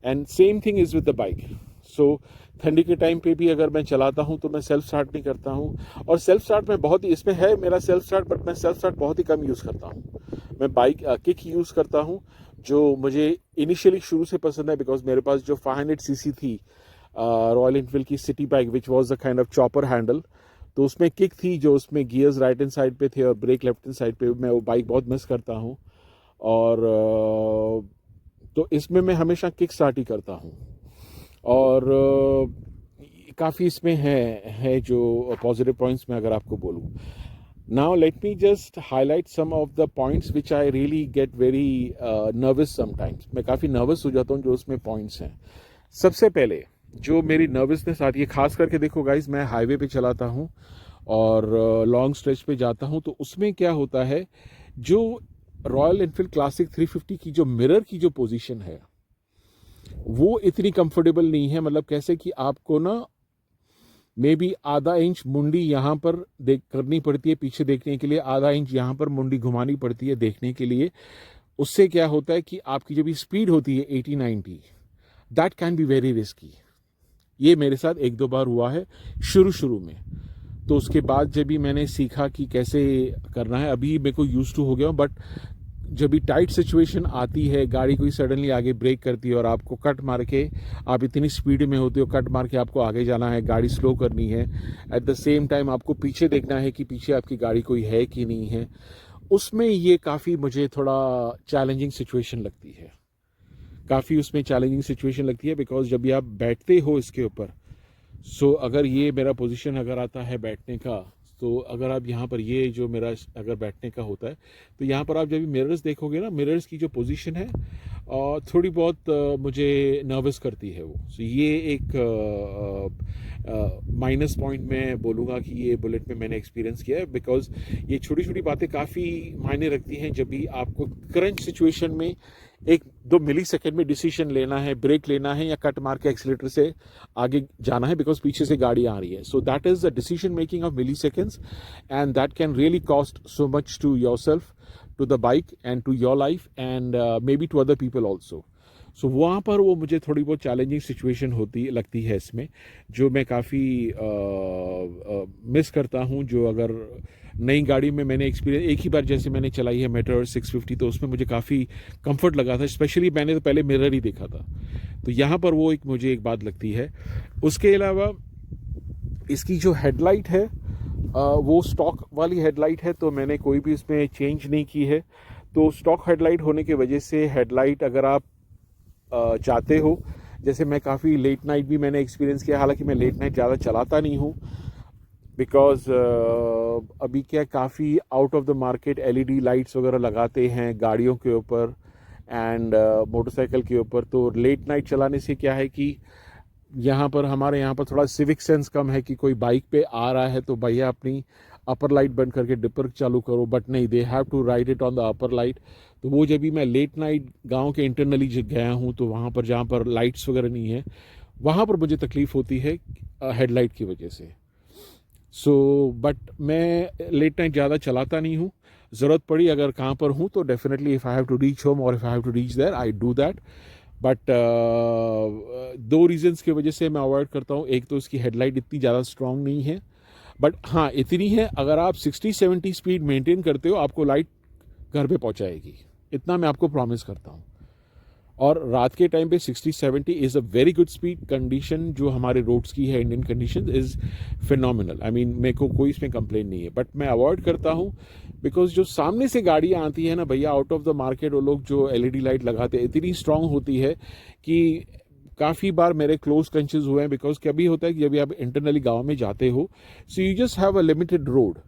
And same thing is with the bike. So ठंडी के टाइम पे भी अगर मैं चलाता हूँ तो मैं सेल्फ स्टार्ट नहीं करता हूँ, और सेल्फ स्टार्ट में बहुत ही, इसमें है मेरा सेल्फ स्टार्ट, बट मैं सेल्फ स्टार्ट बहुत ही कम यूज़ करता हूँ। मैं बाइक किक यूज़ करता हूँ, जो मुझे इनिशियली शुरू से पसंद है, बिकॉज मेरे पास जो 500cc थी रॉयल एनफील्ड की city bike, which was the kind of chopper handle, तो उसमें किक थी, जो उसमें गियर्स राइट हैंड साइड पे थे और ब्रेक लेफ्ट हैंड साइड पे। मैं वो बाइक बहुत मिस करता हूँ, और तो इसमें मैं हमेशा किक स्टार्ट ही करता हूँ। और काफ़ी इसमें है जो पॉजिटिव पॉइंट्स में अगर आपको बोलूँ। Now let me just highlight some of the points which I really get very nervous sometimes. मैं काफ़ी नर्वस हो जाता हूँ जो उसमें पॉइंट्स हैं। सबसे पहले जो मेरी नर्वसनेस आती है, खास करके देखो गाइज, मैं हाईवे पे चलाता हूँ और लॉन्ग स्ट्रेच पे जाता हूँ, तो उसमें क्या होता है, जो रॉयल एनफील्ड क्लासिक 350 की जो मिरर की जो पोजीशन है वो इतनी कंफर्टेबल नहीं है। मतलब कैसे कि आपको ना मे बी आधा इंच मुंडी यहाँ पर करनी पड़ती है पीछे देखने के लिए, आधा इंच यहाँ पर मुंडी घुमानी पड़ती है देखने के लिए। उससे क्या होता है कि आपकी जो भी स्पीड होती है 80-90, that can be very risky. ये मेरे साथ 1-2 बार हुआ है शुरू में। तो उसके बाद जब भी मैंने सीखा कि कैसे करना है, अभी मेरे को यूज टू हो गया हूँ। बट जब भी टाइट सिचुएशन आती है, गाड़ी कोई सडनली आगे ब्रेक करती है और आपको कट मार के, आप इतनी स्पीड में होते हो, कट मार के आपको आगे जाना है, गाड़ी स्लो करनी है, एट द सेम टाइम आपको पीछे देखना है कि पीछे आपकी गाड़ी कोई है कि नहीं है, उसमें ये काफ़ी मुझे थोड़ा चैलेंजिंग सिचुएशन लगती है। काफ़ी उसमें चैलेंजिंग सिचुएशन लगती है, बिकॉज जब भी आप बैठते हो इसके ऊपर, सो अगर ये मेरा पोजीशन अगर आता है बैठने का, तो अगर आप यहाँ पर ये जो मेरा अगर बैठने का होता है, तो यहाँ पर आप जब भी मिरर्स देखोगे ना, मिरर्स की जो पोजीशन है थोड़ी बहुत मुझे नर्वस करती है वो। सो ये एक माइनस पॉइंट मैं बोलूँगा कि ये बुलेट में मैंने एक्सपीरियंस किया है, बिकॉज ये छोटी छोटी बातें काफ़ी मायने रखती हैं। जब भी आपको करंट सिचुएशन में 1-2 मिलीसेकंड में डिसीजन लेना है, ब्रेक लेना है या कट मार के एक्सीलेटर से आगे जाना है, बिकॉज पीछे से गाड़ी आ रही है। So that is the decision making of milliseconds, and that can really cost so much to yourself, to the bike and to your life, and maybe to other people also. सो वहाँ पर वो मुझे थोड़ी बहुत चैलेंजिंग सिचुएशन होती लगती है इसमें, जो मैं काफ़ी मिस करता हूँ। जो अगर नई गाड़ी में मैंने एक्सपीरियंस एक ही बार जैसे मैंने चलाई है मेटोर 650, तो उसमें मुझे काफ़ी कंफर्ट लगा था, स्पेशली मैंने तो पहले मिरर ही देखा था। तो यहाँ पर वो मुझे एक बात लगती है। उसके अलावा इसकी जो हेडलाइट है वो स्टॉक वाली हेडलाइट है, तो मैंने कोई भी इसमें चेंज नहीं की है। तो स्टॉक हेडलाइट होने की वजह से हेडलाइट अगर आप चाहते हो, जैसे मैं काफ़ी लेट नाइट भी मैंने एक्सपीरियंस किया, हालांकि मैं लेट नाइट ज़्यादा चलाता नहीं हूँ बिकॉज अभी क्या काफ़ी out of the market LED lights वगैरह लगाते हैं गाड़ियों के ऊपर एंड मोटरसाइकिल के ऊपर। तो लेट नाइट चलाने से क्या है कि यहाँ पर हमारे यहाँ पर थोड़ा सिविक सेंस कम है कि कोई बाइक पे आ रहा है तो भैया अपनी अपर लाइट बंद करके डिपर चालू करो, बट नहीं, they have to ride it on the upper light. तो वो जब भी मैं लेट नाइट गांव के इंटरनली गया हूँ तो वहाँ पर जहाँ पर लाइट्स वगैरह नहीं है वहाँ पर मुझे तकलीफ़ होती है हेडलाइट की वजह से। सो बट मैं लेट नाइट ज़्यादा चलाता नहीं हूँ। ज़रूरत पड़ी अगर कहाँ पर हूँ तो definitely if I have to reach home और if I have to reach there I do that. But दो रीजंस की वजह से मैं अवॉइड करता हूँ। एक तो इसकी हेडलाइट इतनी ज़्यादा स्ट्रांग नहीं है, बट हाँ इतनी है अगर आप 60-70 स्पीड मेंटेन करते हो आपको लाइट घर पे पहुँचाएगी, इतना मैं आपको प्रॉमिस करता हूँ। और रात के टाइम पे 60-70 is a very good speed. Condition जो हमारे रोड्स की है Indian condition is phenomenal. I mean मेरे को कोई इसमें कंप्लेन नहीं है, बट मैं अवॉइड करता हूँ बिकॉज जो सामने से गाड़ियाँ आती है ना भैया आउट ऑफ द मार्केट, वो लोग जो एलईडी लाइट लगाते हैं इतनी स्ट्रांग होती है कि काफ़ी बार मेरे क्लोज कंचेस हुए हैं। बिकॉज कभी होता है कि जब आप इंटरनली गाँव में जाते हो so you just have a limited road,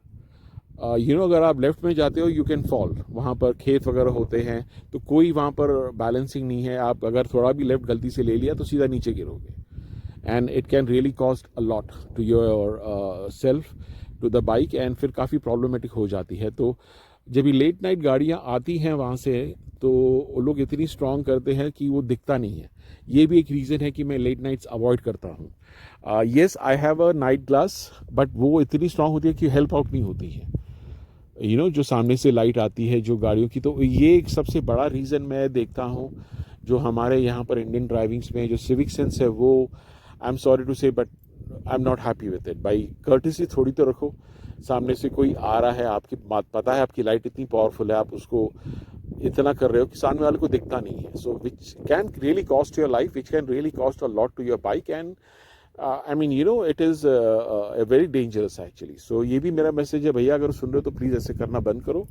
अगर आप लेफ्ट में जाते हो यू कैन फॉल, वहाँ पर खेत वगैरह होते हैं तो कोई वहाँ पर बैलेंसिंग नहीं है। आप अगर थोड़ा भी लेफ्ट गलती से ले लिया तो सीधा नीचे गिरोगे and it can really cost a lot to yourself, to the bike, and फिर काफ़ी प्रॉब्लमेटिक हो जाती है। तो जब ये लेट नाइट गाड़ियाँ आती हैं वहाँ से तो वो लोग इतनी स्ट्रांग करते हैं कि वो दिखता नहीं है। ये भी एक रीज़न है कि मैं लेट नाइट्स अवॉइड करता हूँ। Yes I have a night glass, but वो इतनी स्ट्रांग होती है कि हेल्प आउट नहीं होती है। जो सामने से लाइट आती है जो गाड़ियों की, तो ये एक सबसे बड़ा रीज़न मैं देखता हूँ जो हमारे यहाँ पर इंडियन ड्राइविंग्स में जो सिविक सेंस है वो, आई एम सॉरी टू से but I am not happy with it. भाई कर्टेसी थोड़ी तो रखो, सामने से कोई आ रहा है, आपकी बात पता है आपकी लाइट इतनी पावरफुल है, आप उसको इतना कर रहे हो कि सामने वाले को दिखता नहीं है। So which can really cost your life, which can really cost a lot to your bike, and I mean it is very dangerous actually. So ये भी मेरा मैसेज है भैया, अगर सुन रहे हो तो प्लीज़ ऐसे करना बंद करो।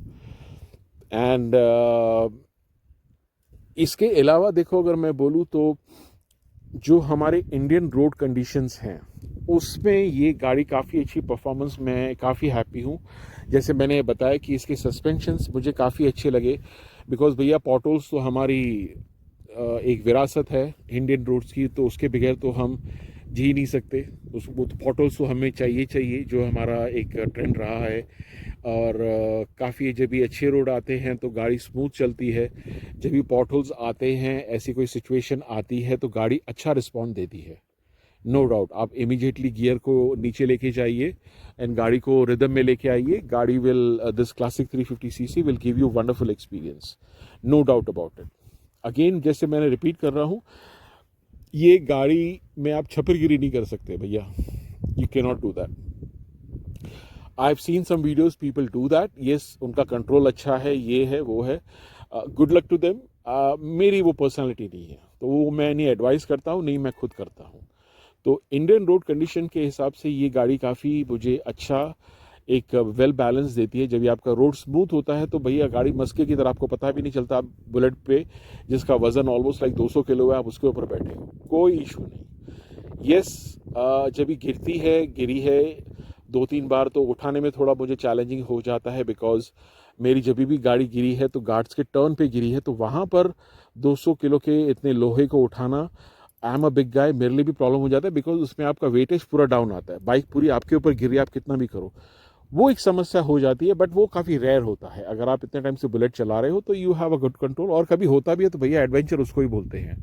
एंड इसके अलावा देखो अगर मैं बोलूँ तो जो हमारे इंडियन रोड कंडीशंस हैं उसमें ये गाड़ी काफ़ी अच्छी परफॉर्मेंस में काफ़ी हैप्पी हूँ। जैसे मैंने बताया कि इसके सस्पेंशंस मुझे काफ़ी अच्छे लगे बिकॉज भैया पॉटोल्स तो हमारी एक विरासत है इंडियन रोड्स की, तो उसके बगैर तो हम जी नहीं सकते। वो तो पॉटोल्स तो हमें चाहिए, जो हमारा एक ट्रेंड रहा है। और काफ़ी जब भी अच्छे रोड आते हैं तो गाड़ी स्मूथ चलती है, जब भी पॉटहोल्स आते हैं ऐसी कोई सिचुएशन आती है तो गाड़ी अच्छा रिस्पॉन्ड देती है, नो डाउट। आप इमीडिएटली गियर को नीचे लेके जाइए एंड गाड़ी को रिदम में लेके आइए, गाड़ी will this classic 350cc will give you wonderful experience, no doubt about it. Again जैसे मैंने रिपीट कर रहा हूँ, ये गाड़ी में आप छपरगिरी नहीं कर सकते भैया, you can not do that. I have seen some videos people do that, yes उनका कंट्रोल अच्छा है, ये है वो है, गुड लक टू देम। मेरी वो पर्सनालिटी नहीं है तो वो मैं नहीं एडवाइस करता हूँ, नहीं मैं खुद करता हूँ। तो इंडियन रोड कंडीशन के हिसाब से ये गाड़ी काफ़ी मुझे अच्छा एक वेल बैलेंस देती है। जब ये आपका रोड स्मूथ होता है तो भैया गाड़ी मस्के की तरह, आपको पता भी नहीं चलता आप बुलेट पे जिसका वजन ऑलमोस्ट लाइक 200 किलो है आप उसके ऊपर बैठे हो, कोई इशू नहीं। यस जब ये गिरी है 2-3 बार तो उठाने में थोड़ा मुझे चैलेंजिंग हो जाता है बिकॉज मेरी जब भी गाड़ी गिरी है तो घाट्स के टर्न पे गिरी है, तो वहाँ पर 200 किलो के इतने लोहे को उठाना, आई एम अ बिग गाय, मेरे लिए भी प्रॉब्लम हो जाता है बिकॉज उसमें आपका वेटेज पूरा डाउन आता है, बाइक पूरी आपके ऊपर गिर रही है, आप कितना भी करो, वो एक समस्या हो जाती है। बट वो काफ़ी रेयर होता है, अगर आप इतने टाइम से बुलेट चला रहे हो तो you have a good control. और कभी होता भी है तो भैया एडवेंचर उसको ही बोलते हैं।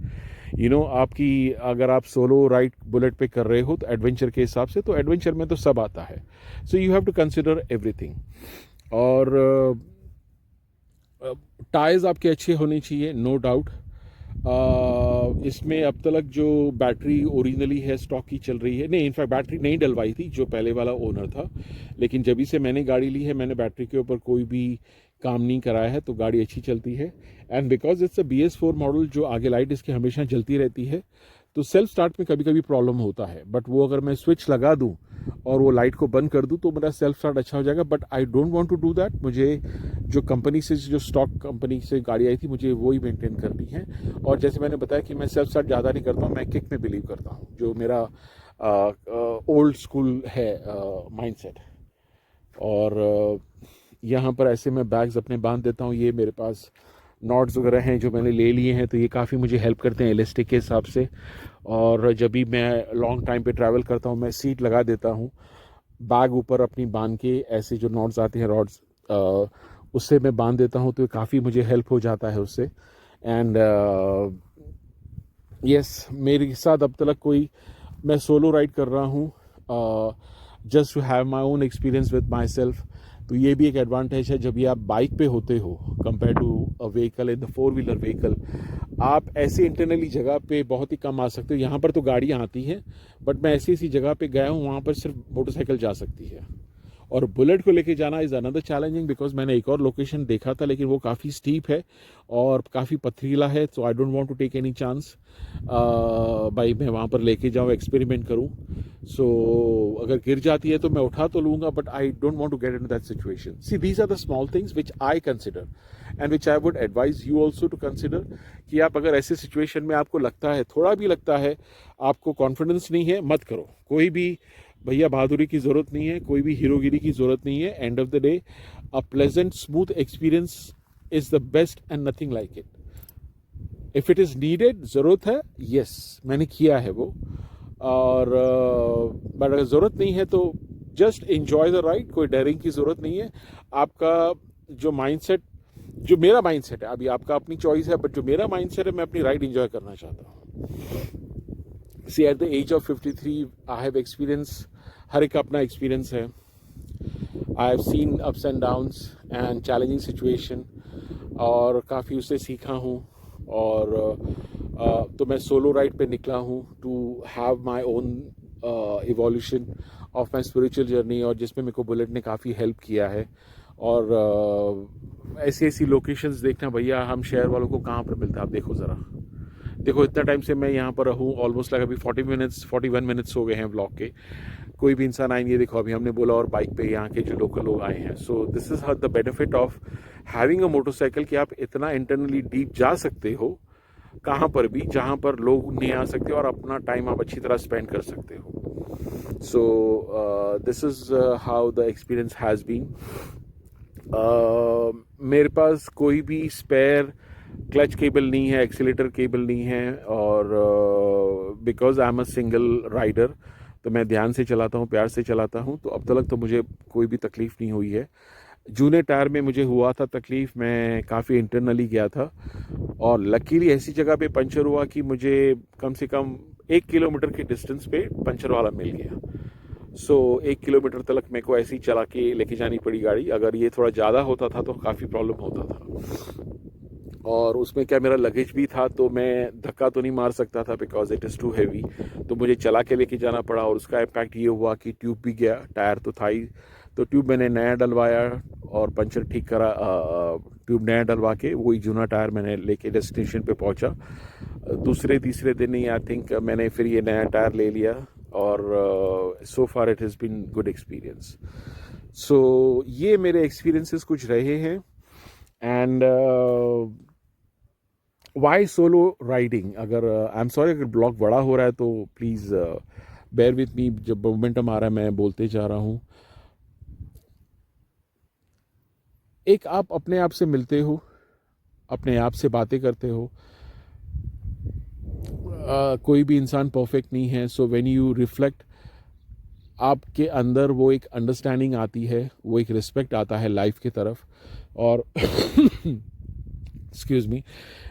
आपकी अगर आप सोलो राइड बुलेट पे कर रहे हो तो एडवेंचर के हिसाब से, तो एडवेंचर में तो सब आता है। So you have to consider everything. और टायर्स आपके अच्छे होने चाहिए, नो डाउट। इसमें अब तक जो बैटरी ओरिजिनली है स्टॉक की चल रही है, नहीं इनफैक्ट बैटरी नहीं डलवाई थी जो पहले वाला ओनर था, लेकिन जब से मैंने गाड़ी ली है मैंने बैटरी के ऊपर कोई भी काम नहीं कराया है, तो गाड़ी अच्छी चलती है। And because it's a BS4 model, जो आगे लाइट इसकी हमेशा जलती रहती है, तो सेल्फ स्टार्ट में कभी कभी प्रॉब्लम होता है, बट वो अगर मैं स्विच लगा दूं और वो लाइट को बंद कर दूं तो मेरा सेल्फ स्टार्ट अच्छा हो जाएगा। But I don't want to do that. मुझे जो कंपनी से, जो स्टॉक कंपनी से गाड़ी आई थी, मुझे वही मेंटेन करनी है। और जैसे मैंने बताया कि मैं सेल्फ स्टार्ट ज़्यादा नहीं करता हूँ, मैं किक में बिलीव करता हूँ, जो मेरा ओल्ड स्कूल है माइंडसेट। और यहाँ पर ऐसे मैं बैग्स अपने बांध देता हूँ। ये मेरे पास नॉट्स वगैरह हैं जो मैंने ले लिए हैं, तो ये काफ़ी मुझे हेल्प करते हैं इलास्टिक के हिसाब से। और जब भी मैं लॉन्ग टाइम पे ट्रैवल करता हूँ, मैं सीट लगा देता हूँ, बैग ऊपर अपनी बांध के, ऐसे जो नॉट्स आते हैं रॉड्स, उससे मैं बांध देता हूँ, तो काफ़ी मुझे हेल्प हो जाता है उससे। एंड यस, मेरे साथ अब तक कोई, मैं सोलो राइड कर रहा हूँ just to have my own experience with my self. तो ये भी एक एडवांटेज है जब भी आप बाइक पे होते हो कंपेयर टू अ व्हीकल इन द 4-व्हीलर व्हीकल। आप ऐसे इंटरनली जगह पे बहुत ही कम आ सकते हो। यहाँ पर तो गाड़ियाँ आती हैं, बट मैं ऐसी ऐसी जगह पे गया हूँ वहाँ पर सिर्फ मोटरसाइकिल जा सकती है। और बुलेट को लेके जाना इज़ अनदर चैलेंजिंग, बिकॉज मैंने एक और लोकेशन देखा था, लेकिन वो काफ़ी स्टीप है और काफ़ी पथरीला है, so I don't want to take any chance भाई मैं वहाँ पर लेके जाऊँ, एक्सपेरिमेंट करूँ। सो अगर गिर जाती है तो मैं उठा तो लूँगा, but I don't want to get into that situation. See, these are the small things which I consider and which I would advise you also to consider, कि आप अगर ऐसे सिचुएशन में आपको लगता है, थोड़ा भी लगता है, आपको कॉन्फिडेंस नहीं है, मत करो। कोई भी भैया बहादुरी की ज़रूरत नहीं है, कोई भी हीरोगिरी की ज़रूरत नहीं है। End of the day a pleasant smooth experience is the best and nothing like it. If it is needed, ज़रूरत है, यस मैंने किया है वो। और बट अगर ज़रूरत नहीं है तो जस्ट एंजॉय द राइड, कोई डेयरिंग की ज़रूरत नहीं है। आपका जो माइंडसेट, जो मेरा माइंडसेट है, अभी आपका अपनी चॉइस है, बट जो मेरा माइंडसेट है, मैं अपनी राइड एंजॉय करना चाहता हूँ। See, at the age of 53 I have experience, हर एक का अपना एक्सपीरियंस है। I have seen ups and downs and challenging situation, और काफ़ी उससे सीखा हूँ। और तो मैं सोलो राइड पे निकला हूँ to have my own evolution of my spiritual journey, और जिसमें मेरे को बुलेट ने काफ़ी हेल्प किया है। और ऐसी ऐसी लोकेशंस देखना भैया, हम शहर वालों को कहाँ पर मिलता है, आप देखो ज़रा। देखो इतना टाइम से मैं यहाँ पर हूँ, ऑलमोस्ट लाइक अभी 41 मिनट्स हो गए हैं व्लॉग के। कोई भी इंसान आएंगे, देखो अभी हमने बोला, और बाइक पे यहाँ के जो लोकल लोग आए हैं। सो this is the benefit of having a motorcycle, कि आप इतना इंटरनली डीप जा सकते हो कहाँ पर भी, जहाँ पर लोग नहीं आ सकते, और अपना टाइम आप अच्छी तरह स्पेंड कर सकते हो। So this is how the experience has been. मेरे पास कोई भी स्पेयर क्लच केबल नहीं है, एक्सीलेटर केबल नहीं है, और because I am a single rider, तो मैं ध्यान से चलाता हूँ, प्यार से चलाता हूँ, तो अब तक तो मुझे कोई भी तकलीफ़ नहीं हुई है। जूने टायर में मुझे हुआ था तकलीफ़, मैं काफ़ी इंटरनली गया था, और लकीली ऐसी जगह पे पंचर हुआ कि मुझे कम से कम 1 किलोमीटर के डिस्टेंस पे पंचर वाला मिल गया। सो 1 किलोमीटर तक मेरे को ऐसे ही चला के लेके जानी पड़ी गाड़ी। अगर ये थोड़ा ज़्यादा होता था तो काफ़ी प्रॉब्लम होता था। और उसमें क्या, मेरा लगेज भी था, तो मैं धक्का तो नहीं मार सकता था because it is too heavy, तो मुझे चला के लेके जाना पड़ा। और उसका इम्पैक्ट ये हुआ कि ट्यूब भी गया, टायर तो था ही, तो ट्यूब मैंने नया डलवाया और पंचर ठीक करा। ट्यूब नया डलवा के वही जूना टायर मैंने लेके डेस्टिनेशन पे पहुंचा। दूसरे तीसरे दिन ही आई थिंक मैंने फिर ये नया टायर ले लिया, और so far it has been good experience. So ये मेरे एक्सपीरियंसेस कुछ रहे हैं। एंड वाई सोलो राइडिंग, अगर आई एम सॉरी अगर ब्लॉग बड़ा हो रहा है तो प्लीज़ बेयर विथ मी, जब मोमेंटम आ रहा है मैं बोलते जा रहा हूँ। एक आप अपने आप से मिलते हो, अपने आप से बातें करते हो। कोई भी इंसान परफेक्ट नहीं है, सो व्हेन यू रिफ्लेक्ट, आपके अंदर वो एक अंडरस्टैंडिंग आती है, वो एक रिस्पेक्ट आता है लाइफ की तरफ। और एक्सक्यूज़ मी,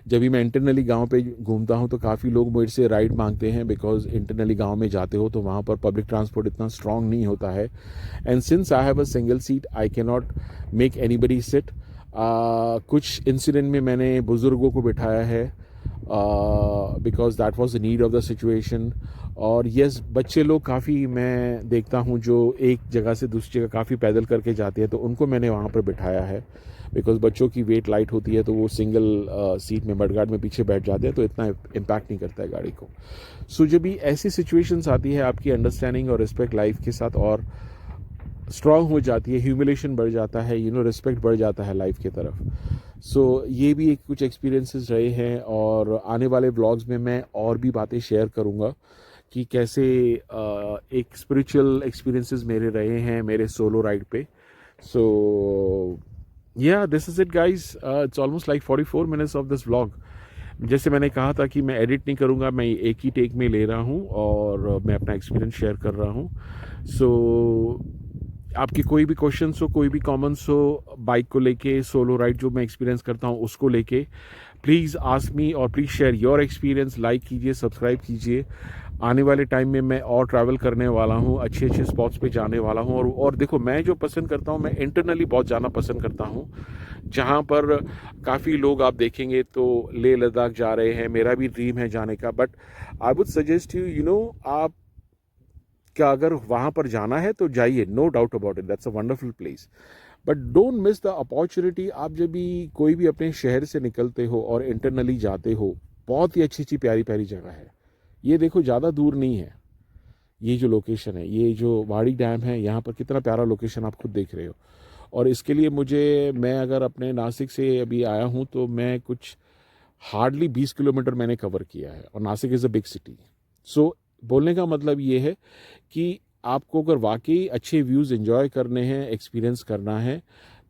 जब भी मैं इंटरनली गांव पे घूमता हूं तो काफ़ी लोग मुझे से राइड मांगते हैं, बिकॉज इंटरनली गांव में जाते हो तो वहां पर पब्लिक ट्रांसपोर्ट इतना स्ट्रांग नहीं होता है। And since I have a single seat, I can not make anybody sit. कुछ इंसिडेंट में मैंने बुज़ुर्गों को बिठाया है, because that was the need of the situation. और यस, बच्चे लोग काफ़ी मैं देखता हूँ जो एक जगह से दूसरी जगह काफ़ी पैदल करके जाते हैं, तो उनको मैंने वहाँ पर बिठाया है बिकॉज बच्चों की वेट लाइट होती है, तो वो सिंगल सीट में मडगार्ड में पीछे बैठ जाते हैं, तो इतना इम्पैक्ट नहीं करता है गाड़ी को. सो जब भी ऐसी सिचुएशंस आती है, आपकी अंडरस्टैंडिंग और रिस्पेक्ट लाइफ के साथ और स्ट्रांग हो जाती है, ह्यूमिलेशन बढ़ जाता है, रिस्पेक्ट बढ़ जाता है लाइफ की तरफ. सो ये भी एक कुछ एक्सपीरियंसेस रहे हैं, और आने वाले व्लॉग्स में मैं और भी बातें शेयर करूँगा कि कैसे एक स्पिरिचुअल एक्सपीरियंसेस मेरे रहे हैं मेरे सोलो राइड पे. सो this is it guys. It's almost like 44 minutes of this vlog. जैसे मैंने कहा था कि मैं एडिट नहीं करूँगा, मैं एक ही टेक में ले रहा हूँ और मैं अपना एक्सपीरियंस शेयर कर रहा हूँ. सो आपके कोई भी क्वेश्चंस हो, कोई भी कमेंट्स हो बाइक को लेके, सोलो राइड जो मैं एक्सपीरियंस करता हूँ उसको लेके, प्लीज़ आस्क मी और please share your experience. Like कीजिए, सब्सक्राइब कीजिए. आने वाले टाइम में मैं और ट्रैवल करने वाला हूँ, अच्छे अच्छे स्पॉट्स पे जाने वाला हूँ. और देखो, मैं जो पसंद करता हूँ, मैं इंटरनली बहुत जाना पसंद करता हूँ, जहाँ पर काफ़ी लोग आप देखेंगे तो लेह लद्दाख जा रहे हैं. मेरा भी ड्रीम है जाने का, but I would suggest you आप क्या अगर वहाँ पर जाना है तो जाइए, no doubt about it, that's a wonderful place. But don't miss the opportunity. आप जब भी कोई भी अपने शहर से निकलते हो और इंटरनली जाते हो, बहुत ही अच्छी अच्छी प्यारी प्यारी जगह है. ये देखो, ज़्यादा दूर नहीं है ये जो लोकेशन है, ये जो वाड़ी डैम है, यहाँ पर कितना प्यारा लोकेशन आप खुद देख रहे हो. और इसके लिए मैं अगर अपने नासिक से अभी आया हूँ तो मैं कुछ हार्डली 20 किलोमीटर मैंने कवर किया है, और Nashik is a big city. So बोलने का मतलब ये है कि आपको अगर वाकई अच्छे व्यूज़ एंजॉय करने हैं, एक्सपीरियंस करना है,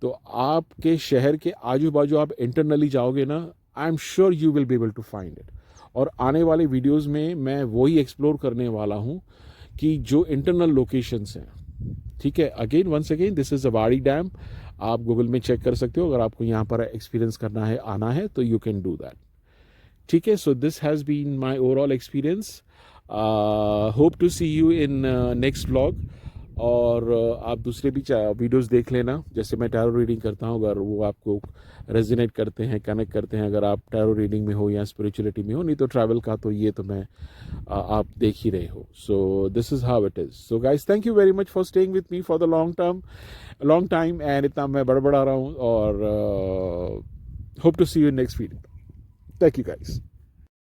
तो आपके शहर के आजू बाजू आप इंटरनली जाओगे ना, I am sure you will be able to find it. और आने वाले वीडियोस में मैं वही एक्सप्लोर करने वाला हूँ कि जो इंटरनल लोकेशंस हैं. ठीक है, again once again this is a Wadi dam. आप गूगल में चेक कर सकते हो, अगर आपको यहाँ पर एक्सपीरियंस करना है, आना है, तो यू कैन डू दैट. ठीक है, so this has been my overall experience. Hope to see you in next vlog. और आप दूसरे भी वीडियोस देख लेना, जैसे मैं टैरो रीडिंग करता हूँ, अगर वो आपको रेजोनेट करते हैं, कनेक्ट करते हैं, अगर आप टैरो रीडिंग में हो या स्पिरिचुअलिटी में हो, नहीं तो ट्रैवल का तो ये तो मैं आप देख ही रहे हो. So this is how it is. So guys, thank you very much for staying with me for the long time. And इतना मैं बड़बड़ा रहा हूँ, और hope to see you in next video. Thank you guys.